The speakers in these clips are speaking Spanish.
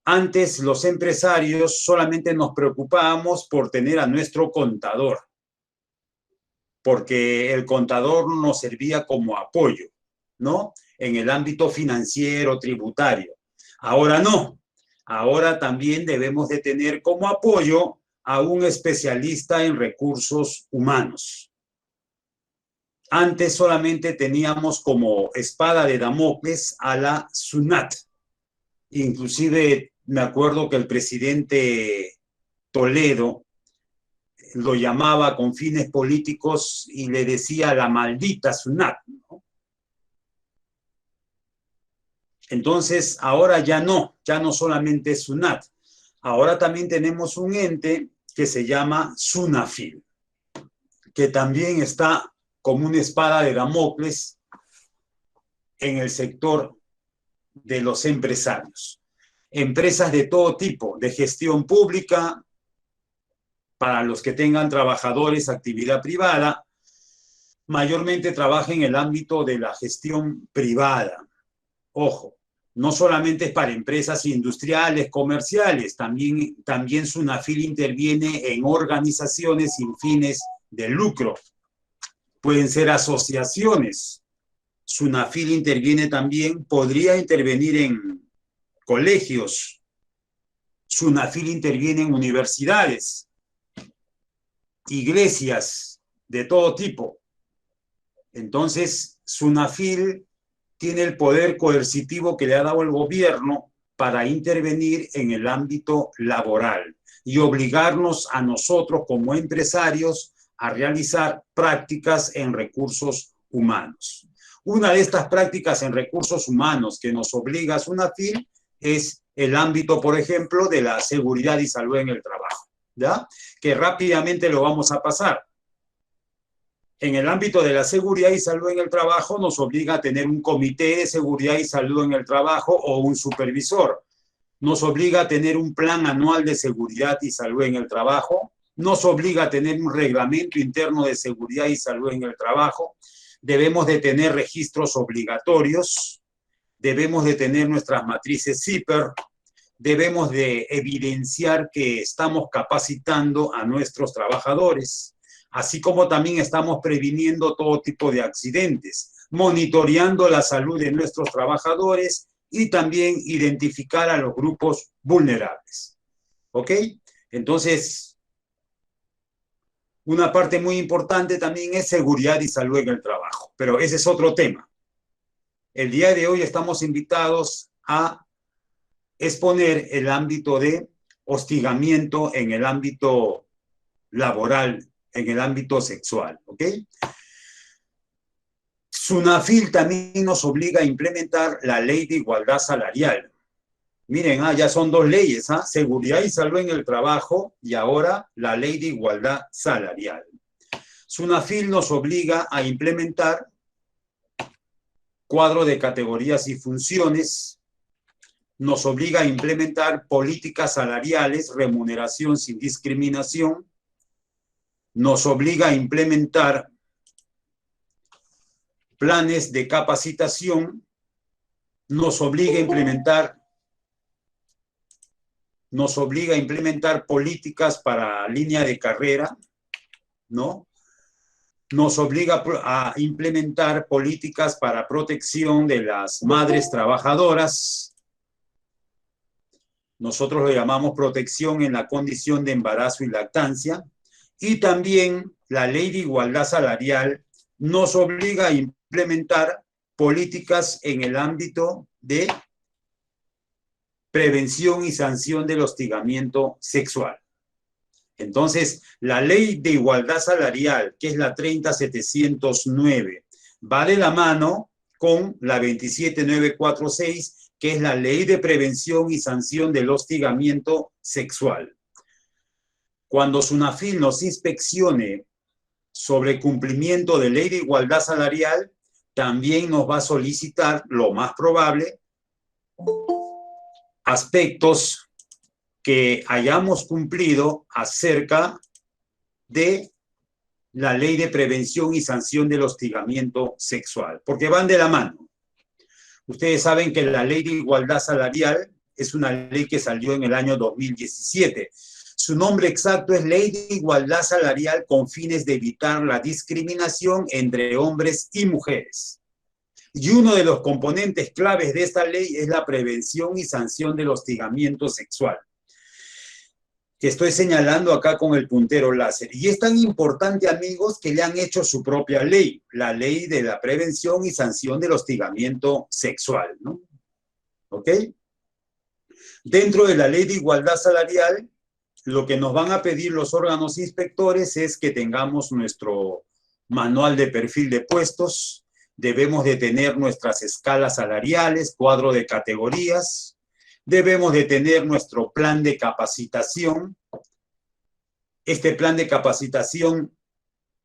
Antes los empresarios solamente nos preocupábamos por tener a nuestro contador, porque el contador nos servía como apoyo, ¿no? En el ámbito financiero, tributario. Ahora no. Ahora también debemos de tener como apoyo a un especialista en recursos humanos. Antes solamente teníamos como espada de Damocles a la SUNAT. Inclusive me acuerdo que el presidente Toledo lo llamaba con fines políticos y le decía la maldita SUNAT, ¿no? Entonces, ahora ya no solamente es SUNAT. Ahora también tenemos un ente que se llama SUNAFIL, que también está como una espada de Damocles en el sector de los empresarios. Empresas de todo tipo, de gestión pública, para los que tengan trabajadores, actividad privada, mayormente trabaja en el ámbito de la gestión privada. Ojo, no solamente es para empresas industriales, comerciales, también SUNAFIL interviene en organizaciones sin fines de lucro. Pueden ser asociaciones. SUNAFIL interviene también, podría intervenir en colegios. SUNAFIL interviene en universidades, iglesias de todo tipo. Entonces, SUNAFIL tiene el poder coercitivo que le ha dado el gobierno para intervenir en el ámbito laboral y obligarnos a nosotros como empresarios a realizar prácticas en recursos humanos. Una de estas prácticas en recursos humanos que nos obliga a SUNAFIL es el ámbito, por ejemplo, de la seguridad y salud en el trabajo, ¿ya? Que rápidamente lo vamos a pasar. En el ámbito de la seguridad y salud en el trabajo nos obliga a tener un comité de seguridad y salud en el trabajo o un supervisor. Nos obliga a tener un plan anual de seguridad y salud en el trabajo. Nos obliga a tener un reglamento interno de seguridad y salud en el trabajo. Debemos de tener registros obligatorios. Debemos de tener nuestras matrices CIPER. Debemos de evidenciar que estamos capacitando a nuestros trabajadores, así como también estamos previniendo todo tipo de accidentes, monitoreando la salud de nuestros trabajadores y también identificar a los grupos vulnerables. ¿Ok? Entonces, una parte muy importante también es seguridad y salud en el trabajo, pero ese es otro tema. El día de hoy estamos invitados a exponer el ámbito de hostigamiento en el ámbito laboral, en el ámbito sexual, ¿ok? SUNAFIL también nos obliga a implementar la ley de igualdad salarial. Miren, ya son dos leyes, seguridad y salud en el trabajo y ahora la ley de igualdad salarial. SUNAFIL nos obliga a implementar cuadro de categorías y funciones, nos obliga a implementar políticas salariales, remuneración sin discriminación, nos obliga a implementar planes de capacitación, nos obliga a implementar políticas para línea de carrera, ¿no? Nos obliga a implementar políticas para protección de las madres trabajadoras. Nosotros lo llamamos protección en la condición de embarazo y lactancia. Y también la ley de igualdad salarial nos obliga a implementar políticas en el ámbito de prevención y sanción del hostigamiento sexual. Entonces, la ley de igualdad salarial, que es la 30.709, va de la mano con la 27.946, que es la ley de prevención y sanción del hostigamiento sexual. Cuando SUNAFIL nos inspeccione sobre cumplimiento de ley de igualdad salarial, también nos va a solicitar, lo más probable, aspectos que hayamos cumplido acerca de la ley de prevención y sanción del hostigamiento sexual, porque van de la mano. Ustedes saben que la ley de igualdad salarial es una ley que salió en el año 2017. Su nombre exacto es Ley de Igualdad Salarial con fines de evitar la discriminación entre hombres y mujeres. Y uno de los componentes claves de esta ley es la prevención y sanción del hostigamiento sexual, que estoy señalando acá con el puntero láser. Y es tan importante, amigos, que le han hecho su propia ley, la ley de la prevención y sanción del hostigamiento sexual, ¿no? ¿Ok? Dentro de la ley de igualdad salarial, lo que nos van a pedir los órganos inspectores es que tengamos nuestro manual de perfil de puestos, debemos de tener nuestras escalas salariales, cuadro de categorías, debemos de tener nuestro plan de capacitación. Este plan de capacitación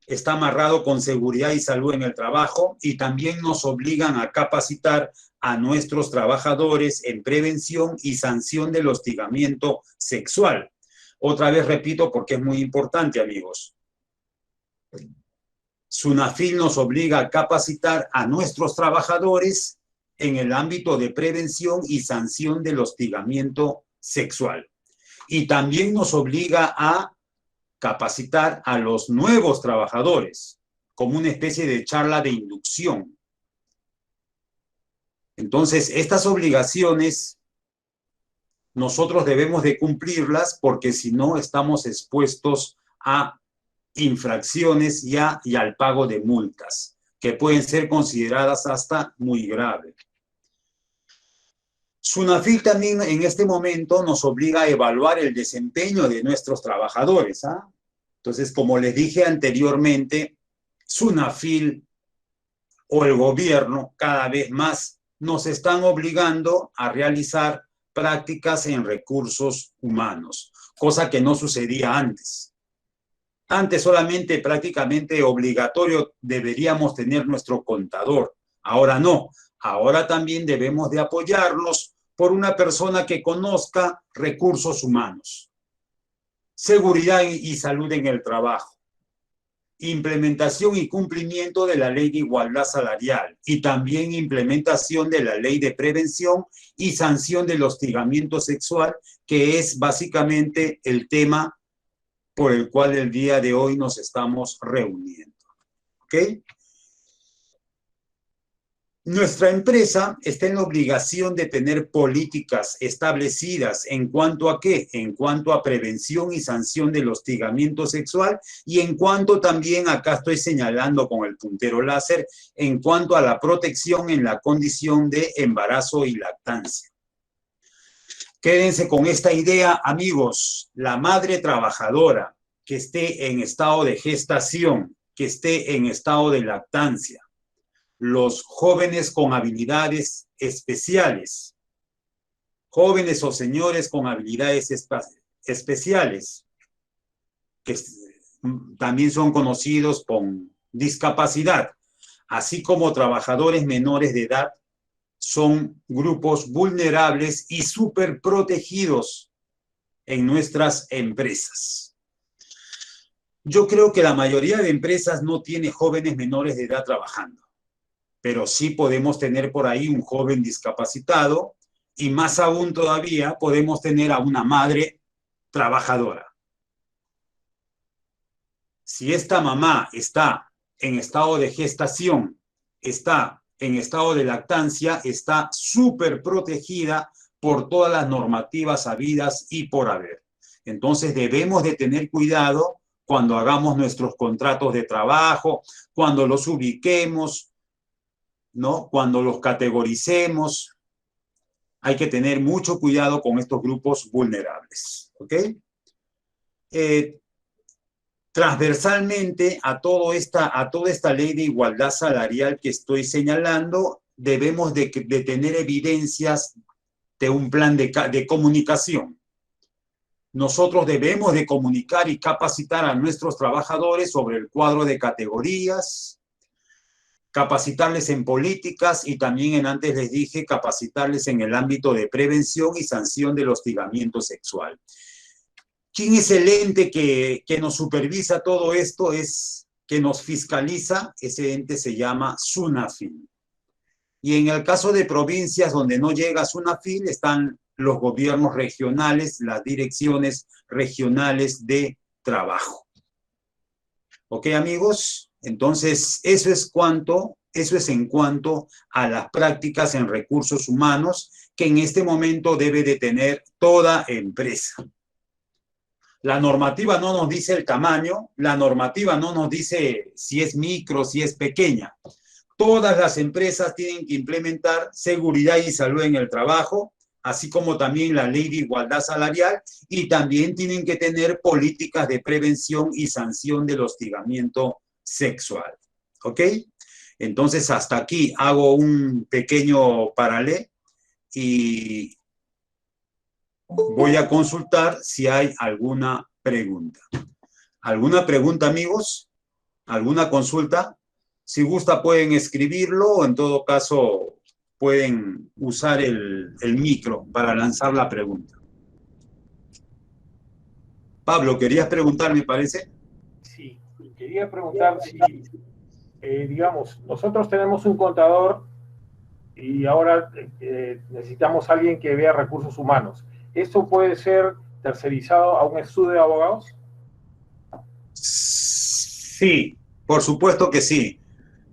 está amarrado con seguridad y salud en el trabajo y también nos obligan a capacitar a nuestros trabajadores en prevención y sanción del hostigamiento sexual. Otra vez repito porque es muy importante, amigos. SUNAFIL nos obliga a capacitar a nuestros trabajadores en el ámbito de prevención y sanción del hostigamiento sexual. Y también nos obliga a capacitar a los nuevos trabajadores como una especie de charla de inducción. Entonces, estas obligaciones nosotros debemos de cumplirlas porque si no estamos expuestos a infracciones y al pago de multas, que pueden ser consideradas hasta muy graves. SUNAFIL también en este momento nos obliga a evaluar el desempeño de nuestros trabajadores. Entonces, como les dije anteriormente, SUNAFIL o el gobierno cada vez más nos están obligando a realizar prácticas en recursos humanos, cosa que no sucedía antes. Antes solamente prácticamente obligatorio deberíamos tener nuestro contador. Ahora no. Ahora también debemos de apoyarnos por una persona que conozca recursos humanos, seguridad y salud en el trabajo, implementación y cumplimiento de la ley de igualdad salarial y también implementación de la ley de prevención y sanción del hostigamiento sexual, que es básicamente el tema por el cual el día de hoy nos estamos reuniendo. ¿Ok? Nuestra empresa está en la obligación de tener políticas establecidas en cuanto a ¿qué? En cuanto a prevención y sanción del hostigamiento sexual y en cuanto también, acá estoy señalando con el puntero láser, en cuanto a la protección en la condición de embarazo y lactancia. Quédense con esta idea, amigos. La madre trabajadora que esté en estado de gestación, que esté en estado de lactancia, los jóvenes con habilidades especiales, jóvenes o señores con habilidades especiales, que también son conocidos con discapacidad, así como trabajadores menores de edad, son grupos vulnerables y súper protegidos en nuestras empresas. Yo creo que la mayoría de empresas no tiene jóvenes menores de edad trabajando, pero sí podemos tener por ahí un joven discapacitado y más aún todavía podemos tener a una madre trabajadora. Si esta mamá está en estado de gestación, está en estado de lactancia, está súper protegida por todas las normativas habidas y por haber. Entonces debemos de tener cuidado cuando hagamos nuestros contratos de trabajo, cuando los ubiquemos, ¿no? Cuando los categoricemos. Hay que tener mucho cuidado con estos grupos vulnerables. ¿Ok? Transversalmente a toda esta ley de igualdad salarial que estoy señalando, debemos de tener evidencias de un plan de comunicación. Nosotros debemos de comunicar y capacitar a nuestros trabajadores sobre el cuadro de categorías, capacitarles en políticas y también, antes les dije, capacitarles en el ámbito de prevención y sanción del hostigamiento sexual. ¿Quién es el ente que nos supervisa todo esto? Que nos fiscaliza. Ese ente se llama SUNAFIL. Y en el caso de provincias donde no llega SUNAFIL, están los gobiernos regionales, las direcciones regionales de trabajo. ¿Ok, amigos? Entonces, eso es en cuanto a las prácticas en recursos humanos que en este momento debe de tener toda empresa. La normativa no nos dice el tamaño, la normativa no nos dice si es micro, si es pequeña. Todas las empresas tienen que implementar seguridad y salud en el trabajo, así como también la ley de igualdad salarial, y también tienen que tener políticas de prevención y sanción del hostigamiento sexual. ¿Ok? Entonces, hasta aquí hago un pequeño paralelo y voy a consultar si hay alguna pregunta. ¿Alguna pregunta, amigos? ¿Alguna consulta? Si gusta pueden escribirlo o en todo caso pueden usar el micro para lanzar la pregunta. Pablo, ¿querías preguntar, me parece? Sí, quería preguntar si, digamos, nosotros tenemos un contador y ahora necesitamos a alguien que vea recursos humanos. ¿Esto puede ser tercerizado a un estudio de abogados? Sí, por supuesto que sí.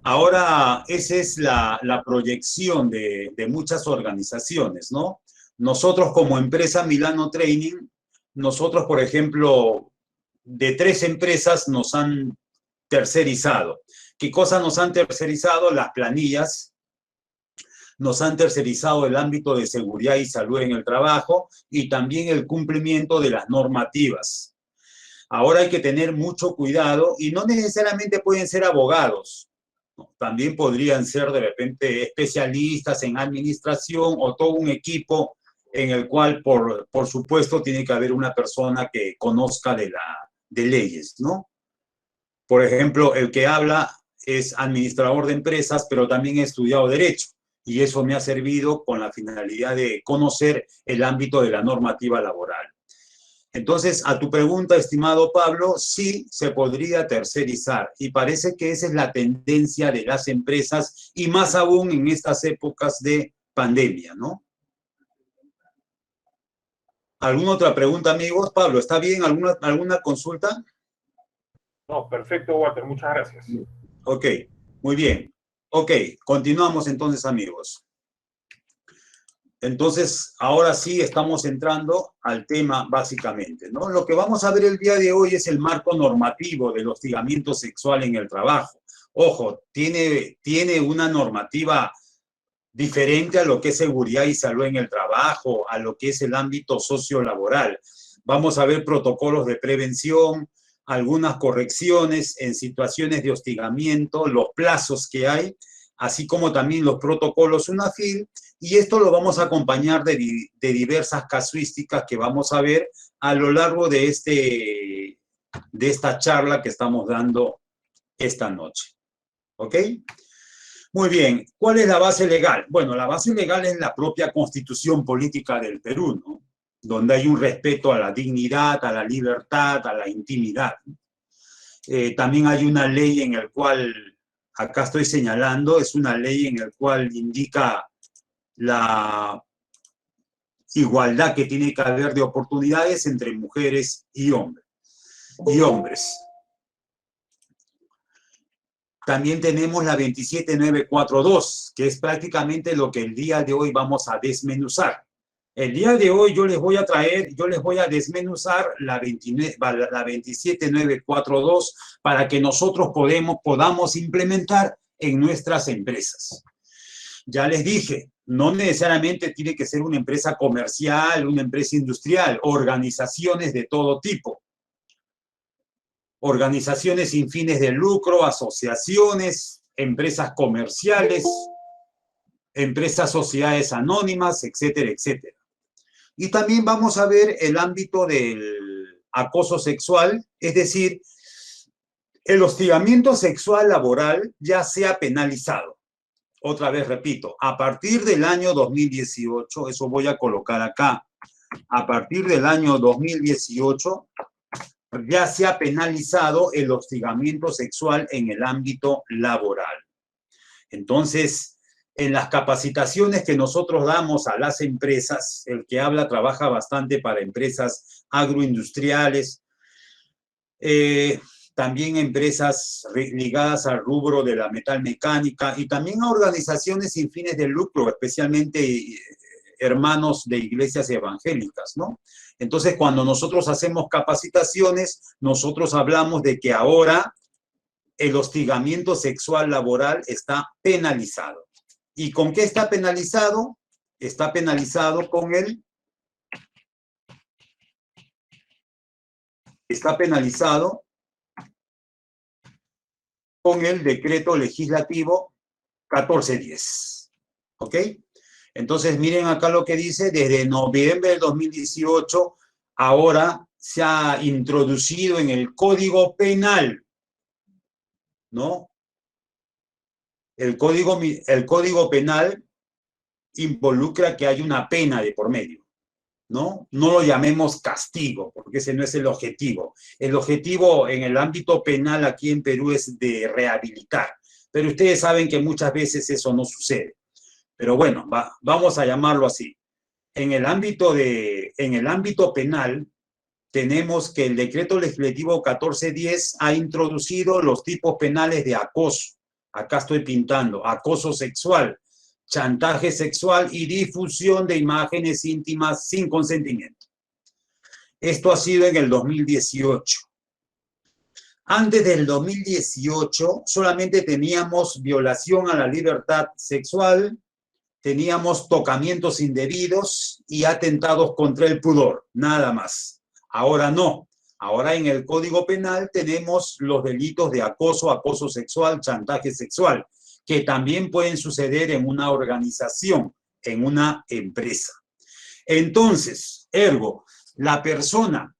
Ahora, esa es la proyección de muchas organizaciones, ¿no? Nosotros como empresa Milano Training, nosotros, por ejemplo, de 3 empresas nos han tercerizado. ¿Qué cosas nos han tercerizado? Las planillas, nos han tercerizado el ámbito de seguridad y salud en el trabajo y también el cumplimiento de las normativas. Ahora hay que tener mucho cuidado y no necesariamente pueden ser abogados. También podrían ser de repente especialistas en administración o todo un equipo en el cual, por supuesto, tiene que haber una persona que conozca de leyes, ¿no? Por ejemplo, el que habla es administrador de empresas, pero también he estudiado Derecho. Y eso me ha servido con la finalidad de conocer el ámbito de la normativa laboral. Entonces, a tu pregunta, estimado Pablo, sí se podría tercerizar y parece que esa es la tendencia de las empresas y más aún en estas épocas de pandemia, ¿no? ¿Alguna otra pregunta, amigos? Pablo, ¿está bien? ¿Alguna consulta? No, perfecto, Walter, muchas gracias. Ok, muy bien. Ok, continuamos entonces, amigos. Entonces, ahora sí estamos entrando al tema básicamente, ¿no? Lo que vamos a ver el día de hoy es el marco normativo del hostigamiento sexual en el trabajo. Ojo, tiene una normativa diferente a lo que es seguridad y salud en el trabajo, a lo que es el ámbito sociolaboral. Vamos a ver protocolos de prevención, algunas correcciones en situaciones de hostigamiento, los plazos que hay, así como también los protocolos UNAFIL, y esto lo vamos a acompañar de diversas casuísticas que vamos a ver a lo largo de esta charla que estamos dando esta noche. ¿Ok? Muy bien. ¿Cuál es la base legal? Bueno, la base legal es la propia Constitución Política del Perú, ¿no? Donde hay un respeto a la dignidad, a la libertad, a la intimidad. También hay una ley en la cual, acá estoy señalando, es una ley en la cual indica la igualdad que tiene que haber de oportunidades entre mujeres y hombres. También tenemos la 27942, que es prácticamente lo que el día de hoy vamos a desmenuzar. El día de hoy yo les voy a desmenuzar la 27942 para que nosotros podamos implementar en nuestras empresas. Ya les dije, no necesariamente tiene que ser una empresa comercial, una empresa industrial, organizaciones de todo tipo. Organizaciones sin fines de lucro, asociaciones, empresas comerciales, empresas sociedades anónimas, etcétera, etcétera. Y también vamos a ver el ámbito del acoso sexual, es decir, el hostigamiento sexual laboral ya sea penalizado. Otra vez repito, a partir del año 2018, eso voy a colocar acá, a partir del año 2018, ya se ha penalizado el hostigamiento sexual en el ámbito laboral. Entonces, en las capacitaciones que nosotros damos a las empresas, el que habla trabaja bastante para empresas agroindustriales, también empresas ligadas al rubro de la metalmecánica y también a organizaciones sin fines de lucro, especialmente hermanos de iglesias evangélicas, ¿no? Entonces, cuando nosotros hacemos capacitaciones, nosotros hablamos de que ahora el hostigamiento sexual laboral está penalizado. ¿Y con qué está penalizado? Está penalizado con el decreto legislativo 1410. ¿Ok? Entonces, miren acá lo que dice, desde noviembre del 2018, ahora se ha introducido en el Código Penal, ¿no? El Código Penal involucra que hay una pena de por medio, ¿no? No lo llamemos castigo, porque ese no es el objetivo. El objetivo en el ámbito penal aquí en Perú es de rehabilitar, pero ustedes saben que muchas veces eso no sucede. Pero bueno, vamos a llamarlo así. En el ámbito penal, tenemos que el decreto legislativo 1410 ha introducido los tipos penales de acoso. Acá estoy pintando, acoso sexual, chantaje sexual y difusión de imágenes íntimas sin consentimiento. Esto ha sido en el 2018. Antes del 2018 solamente teníamos violación a la libertad sexual, teníamos tocamientos indebidos y atentados contra el pudor, nada más. Ahora no. Ahora en el Código Penal tenemos los delitos de acoso, acoso sexual, chantaje sexual, que también pueden suceder en una organización, en una empresa. Entonces, ergo, la persona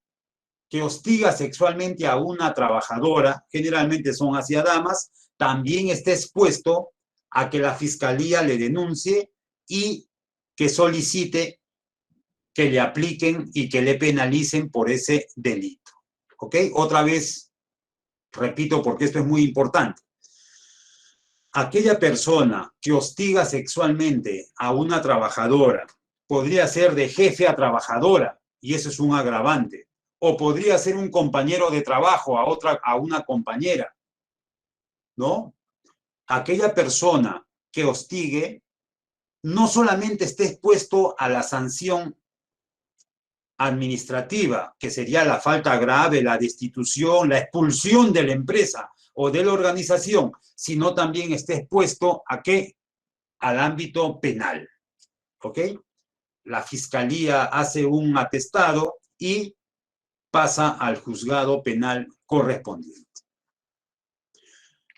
que hostiga sexualmente a una trabajadora, generalmente son hacia damas, también está expuesto a que la fiscalía le denuncie y que solicite que le apliquen y que le penalicen por ese delito. ¿Ok? Otra vez, repito, porque esto es muy importante. Aquella persona que hostiga sexualmente a una trabajadora podría ser de jefe a trabajadora, y eso es un agravante. O podría ser un compañero de trabajo a una compañera, ¿no? Aquella persona que hostigue no solamente esté expuesto a la sanción administrativa, que sería la falta grave, la destitución, la expulsión de la empresa o de la organización, sino también esté expuesto ¿a qué? Al ámbito penal. ¿Ok? La fiscalía hace un atestado y pasa al juzgado penal correspondiente.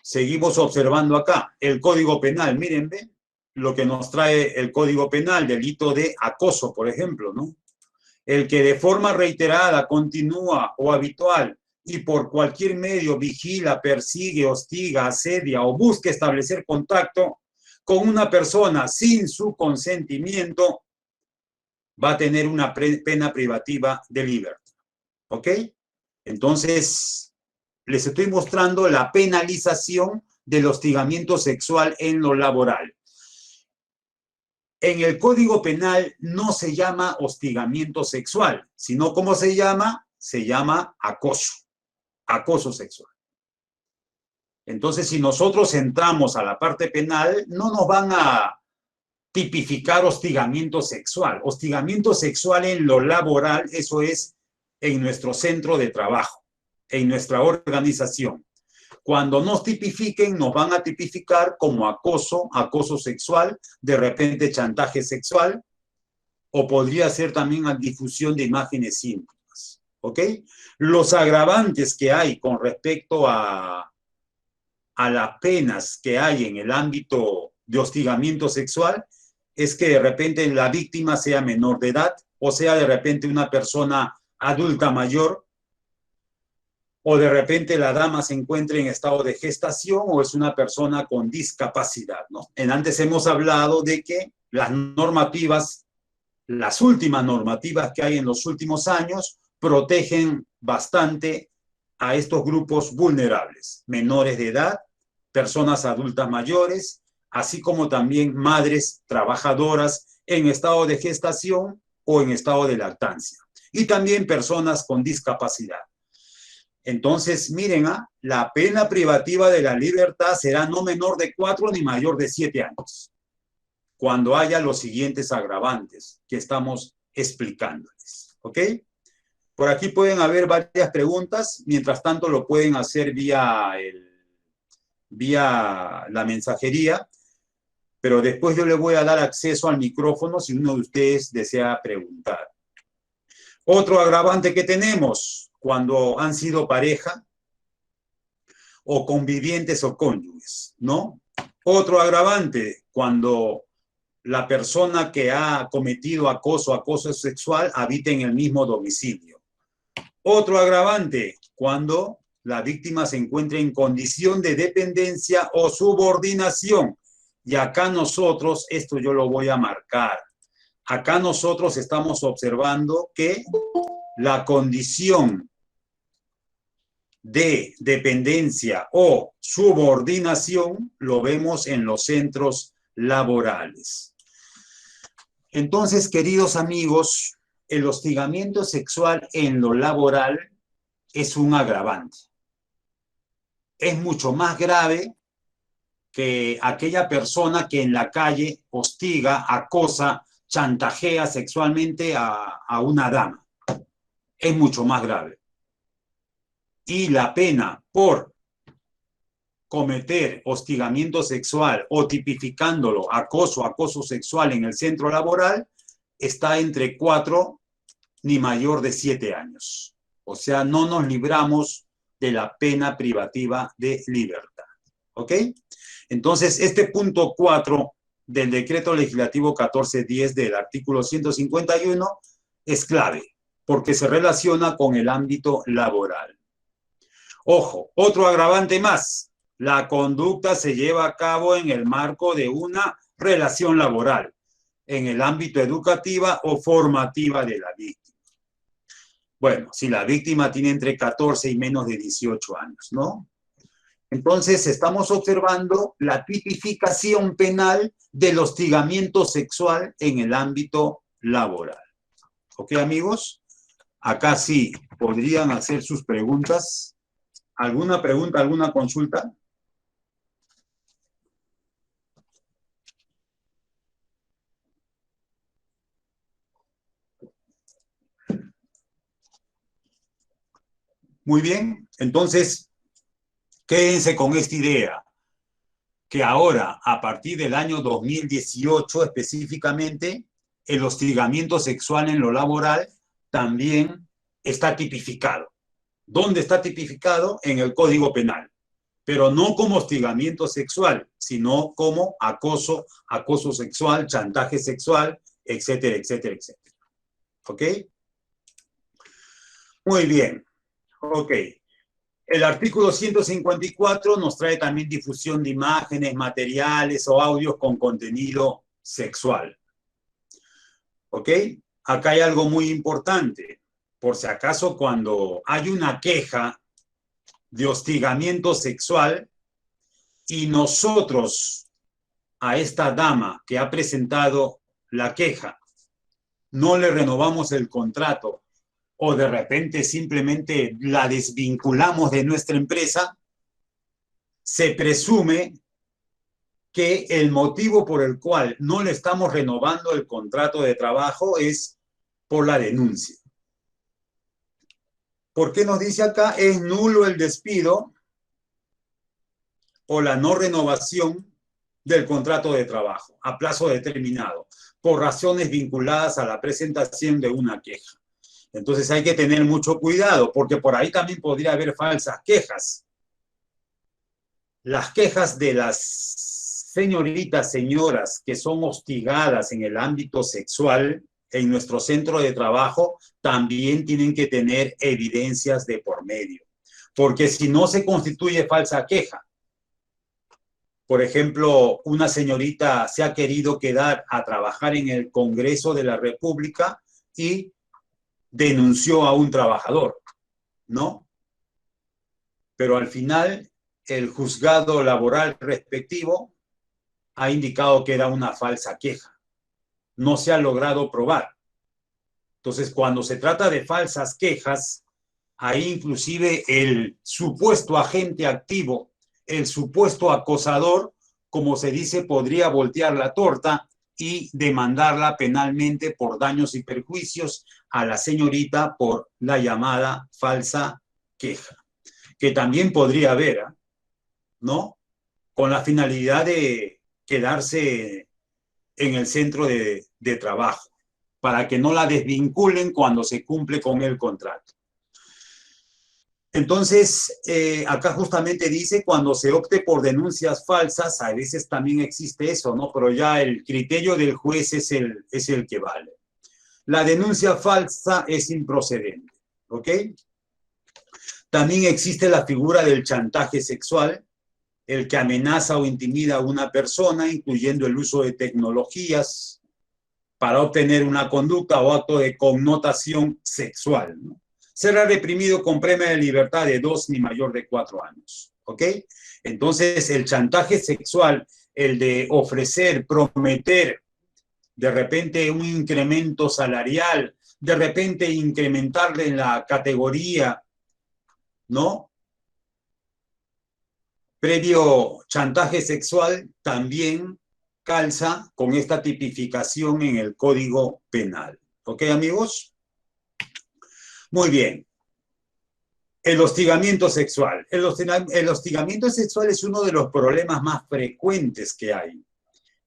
Seguimos observando acá el Código Penal. Miren, ¿ven? Lo que nos trae el Código Penal, delito de acoso, por ejemplo, ¿no? El que de forma reiterada, continúa o habitual y por cualquier medio vigila, persigue, hostiga, asedia o busca establecer contacto con una persona sin su consentimiento, va a tener una pena privativa de libertad. ¿Ok? Entonces, les estoy mostrando la penalización del hostigamiento sexual en lo laboral. En el Código Penal no se llama hostigamiento sexual, sino ¿cómo se llama? Se llama acoso, acoso sexual. Entonces, si nosotros entramos a la parte penal, no nos van a tipificar hostigamiento sexual. Hostigamiento sexual en lo laboral, eso es en nuestro centro de trabajo, en nuestra organización. Cuando nos tipifiquen, nos van a tipificar como acoso, acoso sexual, de repente chantaje sexual, o podría ser también a difusión de imágenes íntimas. ¿Ok? Los agravantes que hay con respecto a las penas que hay en el ámbito de hostigamiento sexual es que de repente la víctima sea menor de edad, o sea de repente una persona adulta mayor, o de repente la dama se encuentra en estado de gestación o es una persona con discapacidad, ¿no? Antes hemos hablado de que las normativas, las últimas normativas que hay en los últimos años, protegen bastante a estos grupos vulnerables, menores de edad, personas adultas mayores, así como también madres trabajadoras en estado de gestación o en estado de lactancia, y también personas con discapacidad. Entonces, miren, la pena privativa de la libertad será no menor de 4 ni mayor de 7 años, cuando haya los siguientes agravantes que estamos explicándoles. ¿Ok? Por aquí pueden haber varias preguntas, mientras tanto lo pueden hacer vía la mensajería, pero después yo le voy a dar acceso al micrófono si uno de ustedes desea preguntar. Otro agravante que tenemos cuando han sido pareja o convivientes o cónyuges, ¿no? Otro agravante cuando la persona que ha cometido acoso sexual habita en el mismo domicilio. Otro agravante cuando la víctima se encuentra en condición de dependencia o subordinación. Y acá nosotros, esto yo lo voy a marcar, acá nosotros estamos observando que la condición de dependencia o subordinación lo vemos en los centros laborales. Entonces, queridos amigos, el hostigamiento sexual en lo laboral es un agravante. Es mucho más grave que aquella persona que en la calle hostiga, acosa, chantajea sexualmente a una dama. Es mucho más grave. Y la pena por cometer hostigamiento sexual o tipificándolo acoso sexual en el centro laboral está entre 4 ni mayor de 7 años. O sea, no nos libramos de la pena privativa de libertad. ¿Ok? Entonces, este punto 4 del decreto legislativo 1410 del artículo 151 es clave porque se relaciona con el ámbito laboral. Ojo, otro agravante más. La conducta se lleva a cabo en el marco de una relación laboral, en el ámbito educativa o formativa de la víctima. Bueno, si la víctima tiene entre 14 y menos de 18 años, ¿no? Entonces, estamos observando la tipificación penal del hostigamiento sexual en el ámbito laboral. ¿Ok, amigos? Acá sí podrían hacer sus preguntas. ¿Alguna pregunta, alguna consulta? Muy bien, entonces quédense con esta idea, que ahora, a partir del año 2018 específicamente, el hostigamiento sexual en lo laboral también está tipificado. ¿Dónde está tipificado? En el Código Penal, pero no como hostigamiento sexual, sino como acoso sexual, chantaje sexual, etcétera, etcétera, etcétera. ¿Ok? Muy bien. Ok. El artículo 154 nos trae también difusión de imágenes, materiales o audios con contenido sexual. ¿Ok? Acá hay algo muy importante. Por si acaso, cuando hay una queja de hostigamiento sexual y nosotros a esta dama que ha presentado la queja no le renovamos el contrato o de repente simplemente la desvinculamos de nuestra empresa, se presume que el motivo por el cual no le estamos renovando el contrato de trabajo es por la denuncia. ¿Por qué nos dice acá? Es nulo el despido o la no renovación del contrato de trabajo a plazo determinado por razones vinculadas a la presentación de una queja. Entonces hay que tener mucho cuidado porque por ahí también podría haber falsas quejas. Las quejas de las señoritas, señoras que son hostigadas en el ámbito sexual en nuestro centro de trabajo también tienen que tener evidencias de por medio, porque si no se constituye falsa queja. Por ejemplo, una señorita se ha querido quedar a trabajar en el Congreso de la República y denunció a un trabajador, ¿no? Pero al final, el juzgado laboral respectivo ha indicado que era una falsa queja. No se ha logrado probar. Entonces, cuando se trata de falsas quejas, ahí inclusive el supuesto agente activo, el supuesto acosador, como se dice, podría voltear la torta y demandarla penalmente por daños y perjuicios a la señorita por la llamada falsa queja, que también podría haber, ¿no? Con la finalidad de quedarse en el centro de trabajo, para que no la desvinculen cuando se cumple con el contrato. Entonces, acá justamente dice, cuando se opte por denuncias falsas, a veces también existe eso, ¿no? Pero ya el criterio del juez es el que vale. La denuncia falsa es improcedente, ¿ok? También existe la figura del chantaje sexual, el que amenaza o intimida a una persona, incluyendo el uso de tecnologías para obtener una conducta o acto de connotación sexual, ¿no? Será reprimido con premio de libertad de 2 ni mayor de 4 años, ¿ok? Entonces, el chantaje sexual, el de ofrecer, prometer, de repente un incremento salarial, de repente incrementarle en la categoría, ¿no? Previo chantaje sexual también calza con esta tipificación en el Código Penal. ¿Ok, amigos? Muy bien. El hostigamiento sexual. El hostigamiento sexual es uno de los problemas más frecuentes que hay.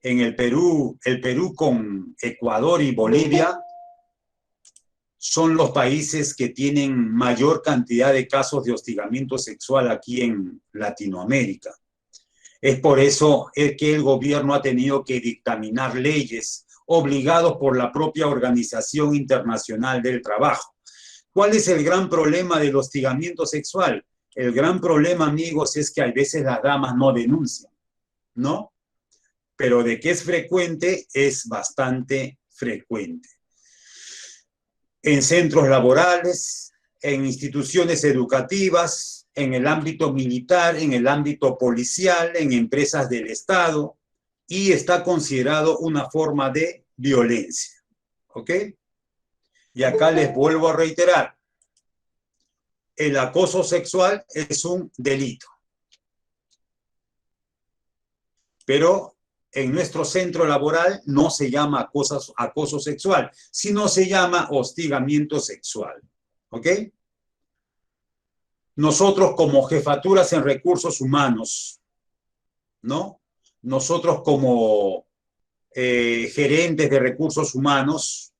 En el Perú con Ecuador y Bolivia son los países que tienen mayor cantidad de casos de hostigamiento sexual aquí en Latinoamérica. Es por eso que el gobierno ha tenido que dictaminar leyes obligados por la propia Organización Internacional del Trabajo. ¿Cuál es el gran problema del hostigamiento sexual? El gran problema, amigos, es que a veces las damas no denuncian, ¿no? Pero de que es frecuente, es bastante frecuente. En centros laborales, en instituciones educativas, en el ámbito militar, en el ámbito policial, en empresas del Estado, y está considerado una forma de violencia. ¿Ok? Y acá les vuelvo a reiterar, el acoso sexual es un delito. Pero en nuestro centro laboral no se llama acoso sexual, sino se llama hostigamiento sexual. ¿Ok? Nosotros como jefaturas en recursos humanos, ¿no? Nosotros como gerentes de recursos humanos,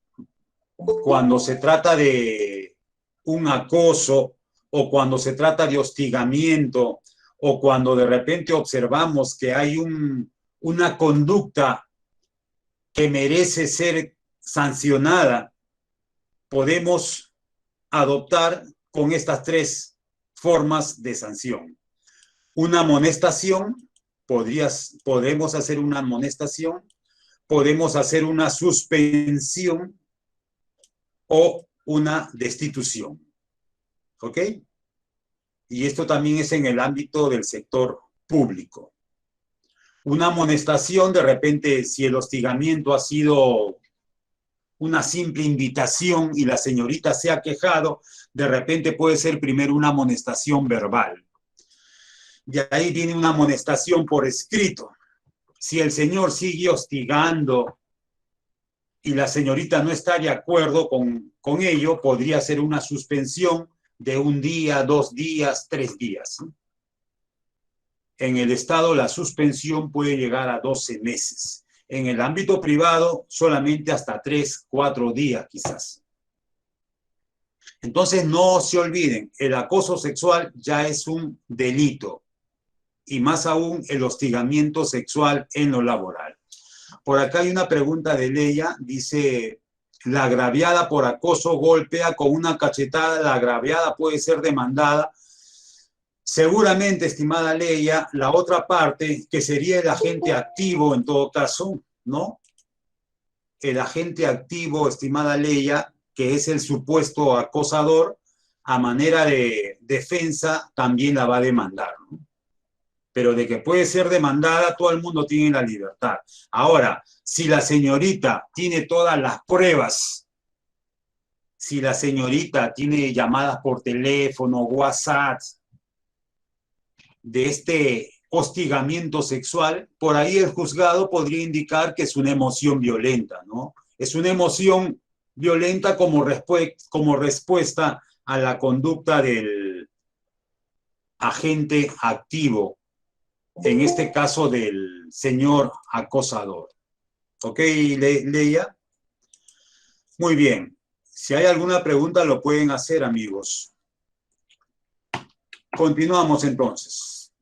cuando se trata de un acoso o cuando se trata de hostigamiento o cuando de repente observamos que hay una conducta que merece ser sancionada, podemos adoptar con estas 3 formas de sanción. Una amonestación, podemos hacer una amonestación, podemos hacer una suspensión o una destitución. ¿Ok? Y esto también es en el ámbito del sector público. Una amonestación, de repente, si el hostigamiento ha sido una simple invitación y la señorita se ha quejado, de repente puede ser primero una amonestación verbal. De ahí viene una amonestación por escrito. Si el señor sigue hostigando y la señorita no está de acuerdo con ello, podría ser una suspensión de 1 día, 2 días, 3 días. En el Estado la suspensión puede llegar a 12 meses. En el ámbito privado solamente hasta 3, 4 días quizás. Entonces no se olviden, el acoso sexual ya es un delito y más aún el hostigamiento sexual en lo laboral. Por acá hay una pregunta de Leia, dice, la agraviada por acoso golpea con una cachetada, la agraviada puede ser demandada. Seguramente, estimada Leia, la otra parte, que sería el agente activo en todo caso, ¿no? El agente activo, estimada Leia, que es el supuesto acosador, a manera de defensa también la va a demandar, ¿no? pero de que puede ser demandada, todo el mundo tiene la libertad. Ahora, si la señorita tiene todas las pruebas, si la señorita tiene llamadas por teléfono, WhatsApp, de este hostigamiento sexual, por ahí el juzgado podría indicar que es una emoción violenta, ¿no? Es una emoción violenta como respuesta a la conducta del agente activo, en este caso del señor acosador. ¿Ok, Leia? Muy bien. Si hay alguna pregunta, lo pueden hacer, amigos. Continuamos entonces.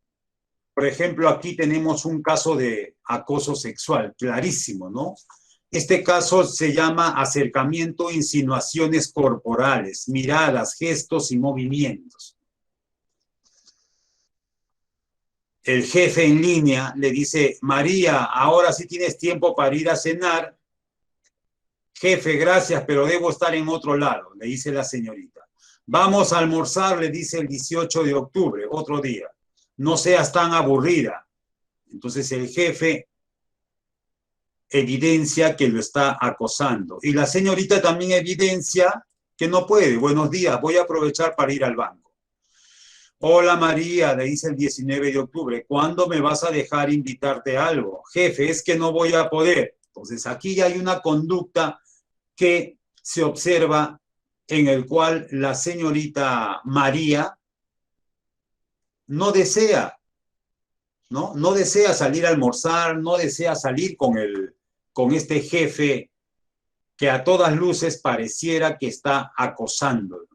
Por ejemplo, aquí tenemos un caso de acoso sexual, clarísimo, ¿no? Este caso se llama acercamiento, insinuaciones corporales, miradas, gestos y movimientos. El jefe en línea le dice, María, ahora sí tienes tiempo para ir a cenar. Jefe, gracias, pero debo estar en otro lado, le dice la señorita. Vamos a almorzar, le dice el 18 de octubre, otro día. No seas tan aburrida. Entonces el jefe evidencia que lo está acosando. Y la señorita también evidencia que no puede. Buenos días, voy a aprovechar para ir al banco. Hola María, le dice el 19 de octubre, ¿cuándo me vas a dejar invitarte a algo? Jefe, es que no voy a poder. Entonces aquí ya hay una conducta que se observa en el cual la señorita María no desea, ¿no? No desea salir a almorzar, no desea salir con este jefe que a todas luces pareciera que está acosando.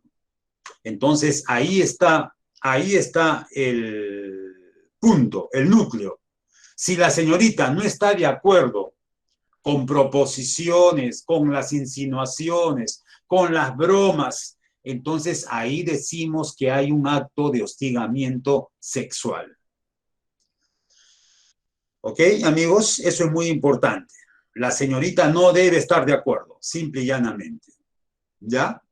Entonces ahí está el punto, el núcleo. Si la señorita no está de acuerdo con proposiciones, con las insinuaciones, con las bromas, entonces ahí decimos que hay un acto de hostigamiento sexual. ¿Ok, amigos? Eso es muy importante. La señorita no debe estar de acuerdo, simple y llanamente. ¿Ya?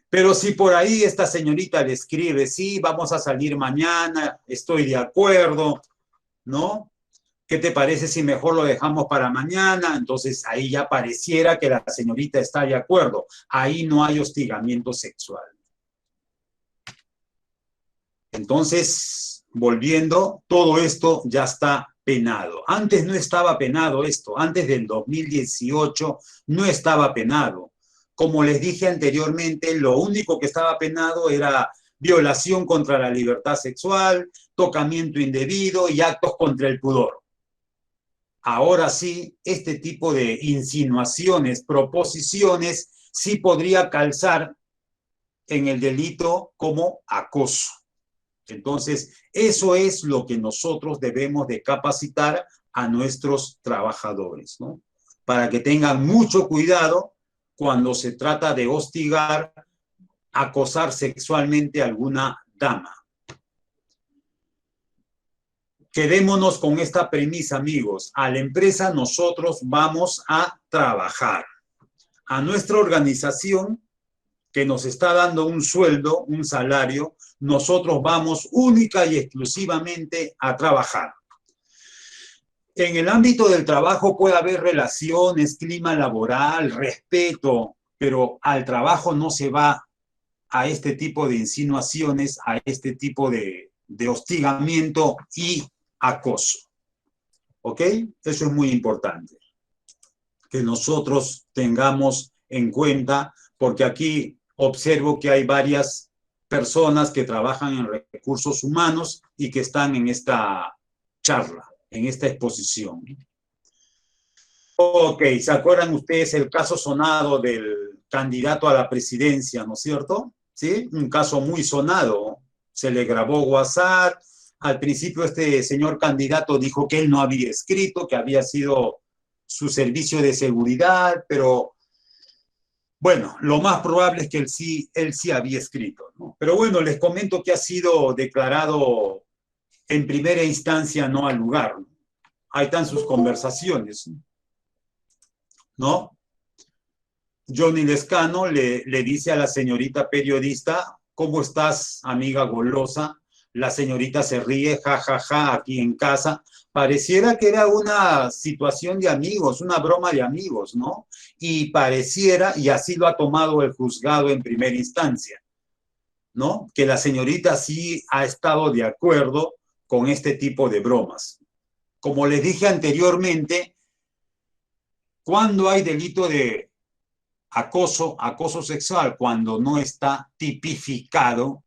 Pero si por ahí esta señorita le escribe, sí, vamos a salir mañana, estoy de acuerdo, ¿no? ¿Qué te parece si mejor lo dejamos para mañana? Entonces ahí ya pareciera que la señorita está de acuerdo. Ahí no hay hostigamiento sexual. Entonces, volviendo, todo esto ya está penado. Antes no estaba penado esto. Antes del 2018 no estaba penado. Como les dije anteriormente, lo único que estaba penado era violación contra la libertad sexual, tocamiento indebido y actos contra el pudor. Ahora sí, este tipo de insinuaciones, proposiciones, sí podría calzar en el delito como acoso. Entonces, eso es lo que nosotros debemos de capacitar a nuestros trabajadores, ¿no? Para que tengan mucho cuidado cuando se trata de hostigar, acosar sexualmente a alguna dama. Quedémonos con esta premisa, amigos. A la empresa nosotros vamos a trabajar. A nuestra organización, que nos está dando un sueldo, un salario, nosotros vamos única y exclusivamente a trabajar. En el ámbito del trabajo puede haber relaciones, clima laboral, respeto, pero al trabajo no se va a este tipo de insinuaciones, a este tipo de hostigamiento y acoso. ¿Ok? Eso es muy importante. Que nosotros tengamos en cuenta, porque aquí observo que hay varias personas que trabajan en recursos humanos y que están en esta charla, en esta exposición. Ok, ¿se acuerdan ustedes el caso sonado del candidato a la presidencia, ¿no es cierto? ¿Sí? Un caso muy sonado. Se le grabó WhatsApp. Al principio este señor candidato dijo que él no había escrito, que había sido su servicio de seguridad, pero bueno, lo más probable es que él sí había escrito, ¿no? Pero bueno, les comento que ha sido declarado en primera instancia no al lugar. Ahí están sus conversaciones, ¿no? Johnny Lescano le dice a la señorita periodista, ¿cómo estás, amiga golosa? La señorita se ríe, ja, ja, ja, aquí en casa. Pareciera que era una situación de amigos, una broma de amigos, ¿no? Y pareciera, y así lo ha tomado el juzgado en primera instancia, ¿no? Que la señorita sí ha estado de acuerdo con este tipo de bromas. Como les dije anteriormente, cuando hay delito de acoso sexual, cuando no está tipificado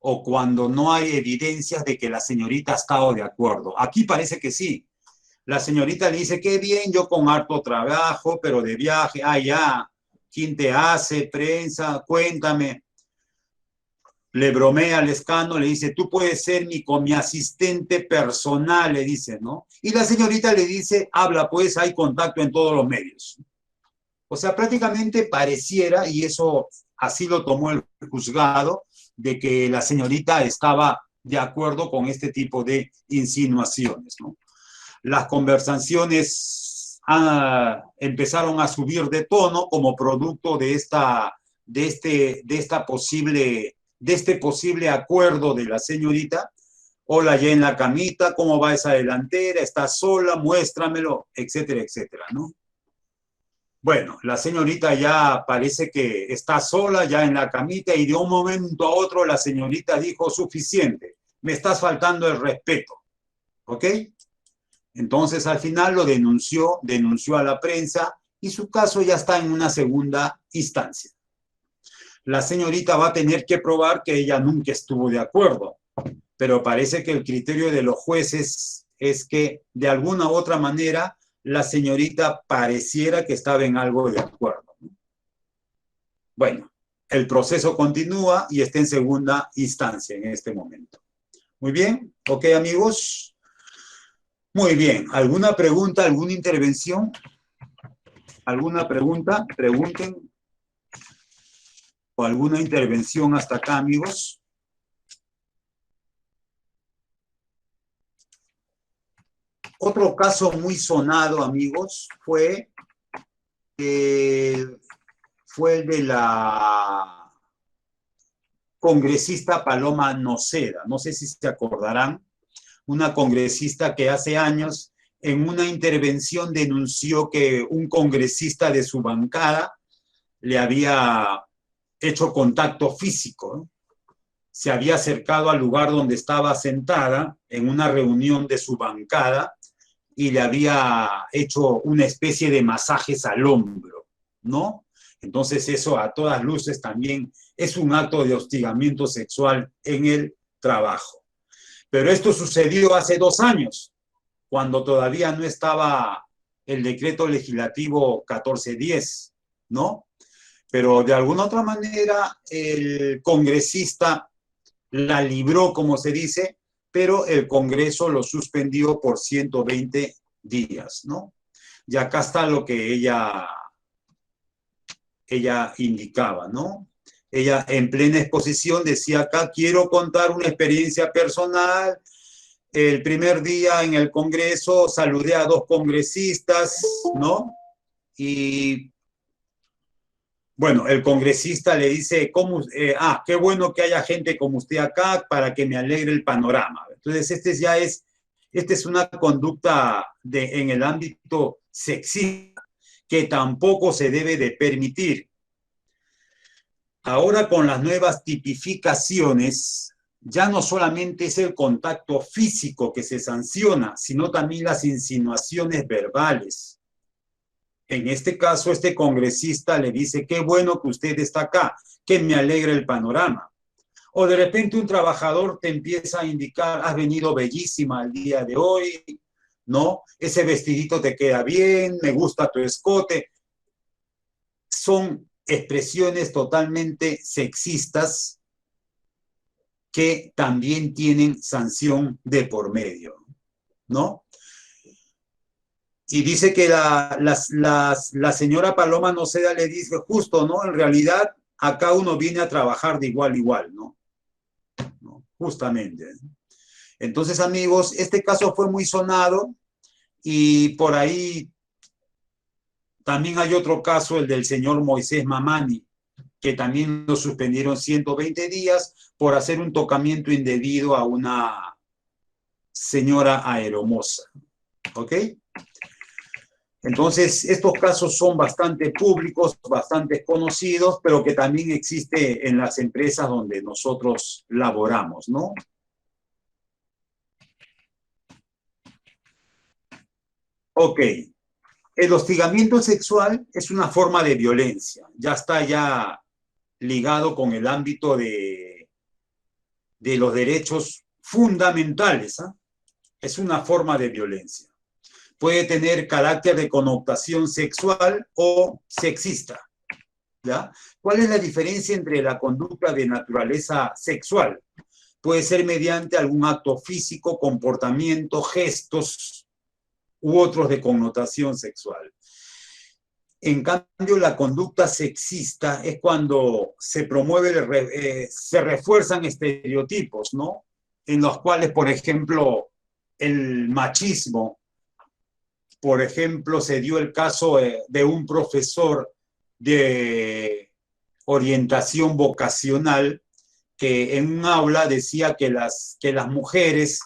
o cuando no hay evidencias de que la señorita ha estado de acuerdo. Aquí parece que sí. La señorita le dice, qué bien, yo con harto trabajo, pero de viaje, ya, ¿quién te hace? Prensa, cuéntame. Le bromea al escano, le dice, tú puedes ser mi asistente personal, le dice, ¿no? Y la señorita le dice, habla pues, hay contacto en todos los medios. O sea, prácticamente pareciera, y eso así lo tomó el juzgado, de que la señorita estaba de acuerdo con este tipo de insinuaciones, ¿no? Las conversaciones empezaron a subir de tono como producto de este posible acuerdo de la señorita. Hola, ya en la camita, ¿cómo va esa delantera? ¿Estás sola? Muéstramelo, etcétera, etcétera, ¿no? Bueno, la señorita ya parece que está sola, ya en la camita, y de un momento a otro la señorita dijo, suficiente, me estás faltando el respeto, ¿ok? Entonces al final lo denunció a la prensa y su caso ya está en una segunda instancia. La señorita va a tener que probar que ella nunca estuvo de acuerdo, pero parece que el criterio de los jueces es que de alguna u otra manera la señorita pareciera que estaba en algo de acuerdo. Bueno, el proceso continúa y está en segunda instancia en este momento. Muy bien, ok amigos. Muy bien, ¿alguna pregunta, alguna intervención? ¿Alguna pregunta? Pregunten. ¿O alguna intervención hasta acá, amigos? Otro caso muy sonado, amigos, fue el de la congresista Paloma Noceda. No sé si se acordarán, una congresista que hace años en una intervención denunció que un congresista de su bancada le había hecho contacto físico, ¿no? Se había acercado al lugar donde estaba sentada en una reunión de su bancada y le había hecho una especie de masajes al hombro, ¿no? Entonces eso a todas luces también es un acto de hostigamiento sexual en el trabajo. Pero esto sucedió hace 2 años, cuando todavía no estaba el decreto legislativo 1410, ¿no? Pero de alguna otra manera el congresista la libró, como se dice, pero el Congreso lo suspendió por 120 días, ¿no? Y acá está lo que ella indicaba, ¿no? Ella en plena exposición decía acá, quiero contar una experiencia personal. El primer día en el Congreso saludé a 2 congresistas, ¿no? Y bueno, el congresista le dice, qué bueno que haya gente como usted acá para que me alegre el panorama. Entonces, esta es una conducta en el ámbito sexista que tampoco se debe de permitir. Ahora con las nuevas tipificaciones, ya no solamente es el contacto físico que se sanciona, sino también las insinuaciones verbales. En este caso, este congresista le dice, qué bueno que usted está acá, que me alegra el panorama. O de repente un trabajador te empieza a indicar, has venido bellísima el día de hoy, ¿no? Ese vestidito te queda bien, me gusta tu escote. Son expresiones totalmente sexistas que también tienen sanción de por medio, ¿no? Y dice que la señora Paloma Noceda le dice, justo, ¿no? En realidad, acá uno viene a trabajar de igual a igual, ¿no? Justamente. Entonces, amigos, este caso fue muy sonado y por ahí también hay otro caso, el del señor Moisés Mamani, que también lo suspendieron 120 días por hacer un tocamiento indebido a una señora aeromoza. ¿Ok? Entonces, estos casos son bastante públicos, bastante conocidos, pero que también existe en las empresas donde nosotros laboramos, ¿no? Ok. El hostigamiento sexual es una forma de violencia. Ya está ya ligado con el ámbito de los derechos fundamentales, ¿eh? Es una forma de violencia. Puede tener carácter de connotación sexual o sexista, ¿ya? ¿Cuál es la diferencia entre la conducta de naturaleza sexual? Puede ser mediante algún acto físico, comportamiento, gestos u otros de connotación sexual. En cambio, la conducta sexista es cuando se promueve, se refuerzan estereotipos, ¿no? En los cuales, por ejemplo, el machismo, por ejemplo, se dio el caso de un profesor de orientación vocacional que en un aula decía que las mujeres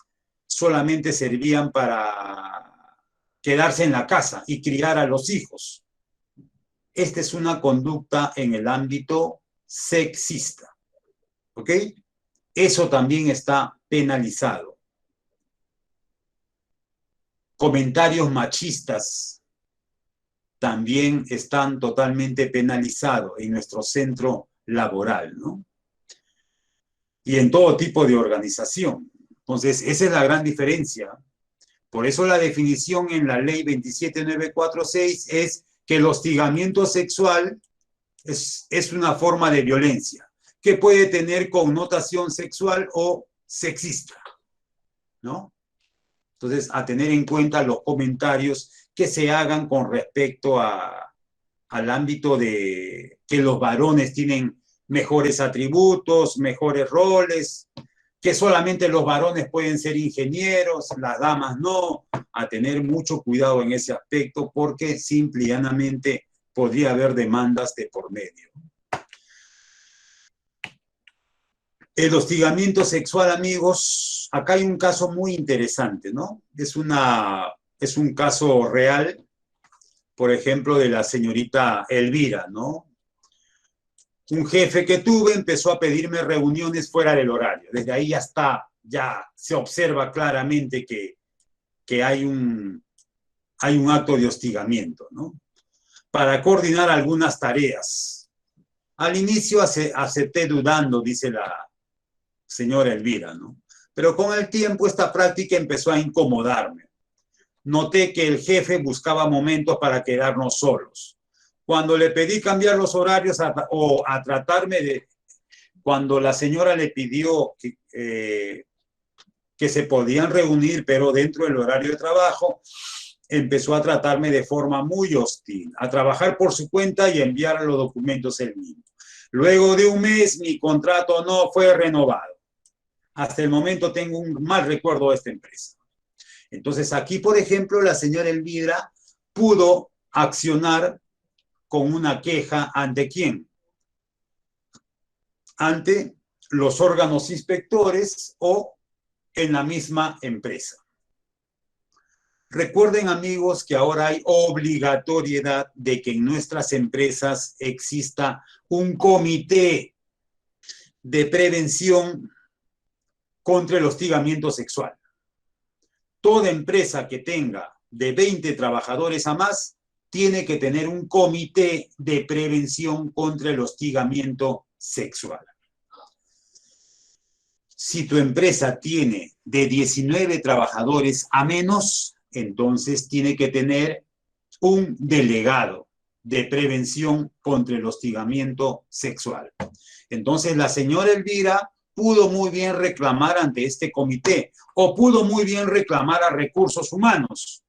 solamente servían para quedarse en la casa y criar a los hijos. Esta es una conducta en el ámbito sexista, ¿ok? Eso también está penalizado. Comentarios machistas también están totalmente penalizados en nuestro centro laboral, ¿no? Y en todo tipo de organización. Entonces, esa es la gran diferencia. Por eso la definición en la ley 27946 es que el hostigamiento sexual es una forma de violencia que puede tener connotación sexual o sexista, ¿no? Entonces, a tener en cuenta los comentarios que se hagan con respecto al ámbito de que los varones tienen mejores atributos, mejores roles, que solamente los varones pueden ser ingenieros, las damas no, a tener mucho cuidado en ese aspecto porque simple y llanamente podría haber demandas de por medio. El hostigamiento sexual, amigos, acá hay un caso muy interesante, ¿no? Es un caso real, por ejemplo, de la señorita Elvira, ¿no? Un jefe que tuve empezó a pedirme reuniones fuera del horario. Desde ahí ya se observa claramente que hay un acto de hostigamiento, ¿no? Para coordinar algunas tareas. Al inicio acepté dudando, dice la señora Elvira, ¿no? Pero con el tiempo esta práctica empezó a incomodarme. Noté que el jefe buscaba momentos para quedarnos solos. Cuando le pedí cambiar los horarios o a tratarme de... Cuando la señora le pidió que se podían reunir, pero dentro del horario de trabajo, empezó a tratarme de forma muy hostil, a trabajar por su cuenta y enviar los documentos él mismo. Luego de un mes, mi contrato no fue renovado. Hasta el momento tengo un mal recuerdo de esta empresa. Entonces, aquí, por ejemplo, la señora Elvira pudo accionar con una queja ¿ante quién? Ante los órganos inspectores o en la misma empresa. Recuerden, amigos, que ahora hay obligatoriedad de que en nuestras empresas exista un comité de prevención contra el hostigamiento sexual. Toda empresa que tenga de 20 trabajadores a más tiene que tener un comité de prevención contra el hostigamiento sexual. Si tu empresa tiene de 19 trabajadores a menos, entonces tiene que tener un delegado de prevención contra el hostigamiento sexual. Entonces la señora Elvira pudo muy bien reclamar ante este comité, o pudo muy bien reclamar a recursos humanos,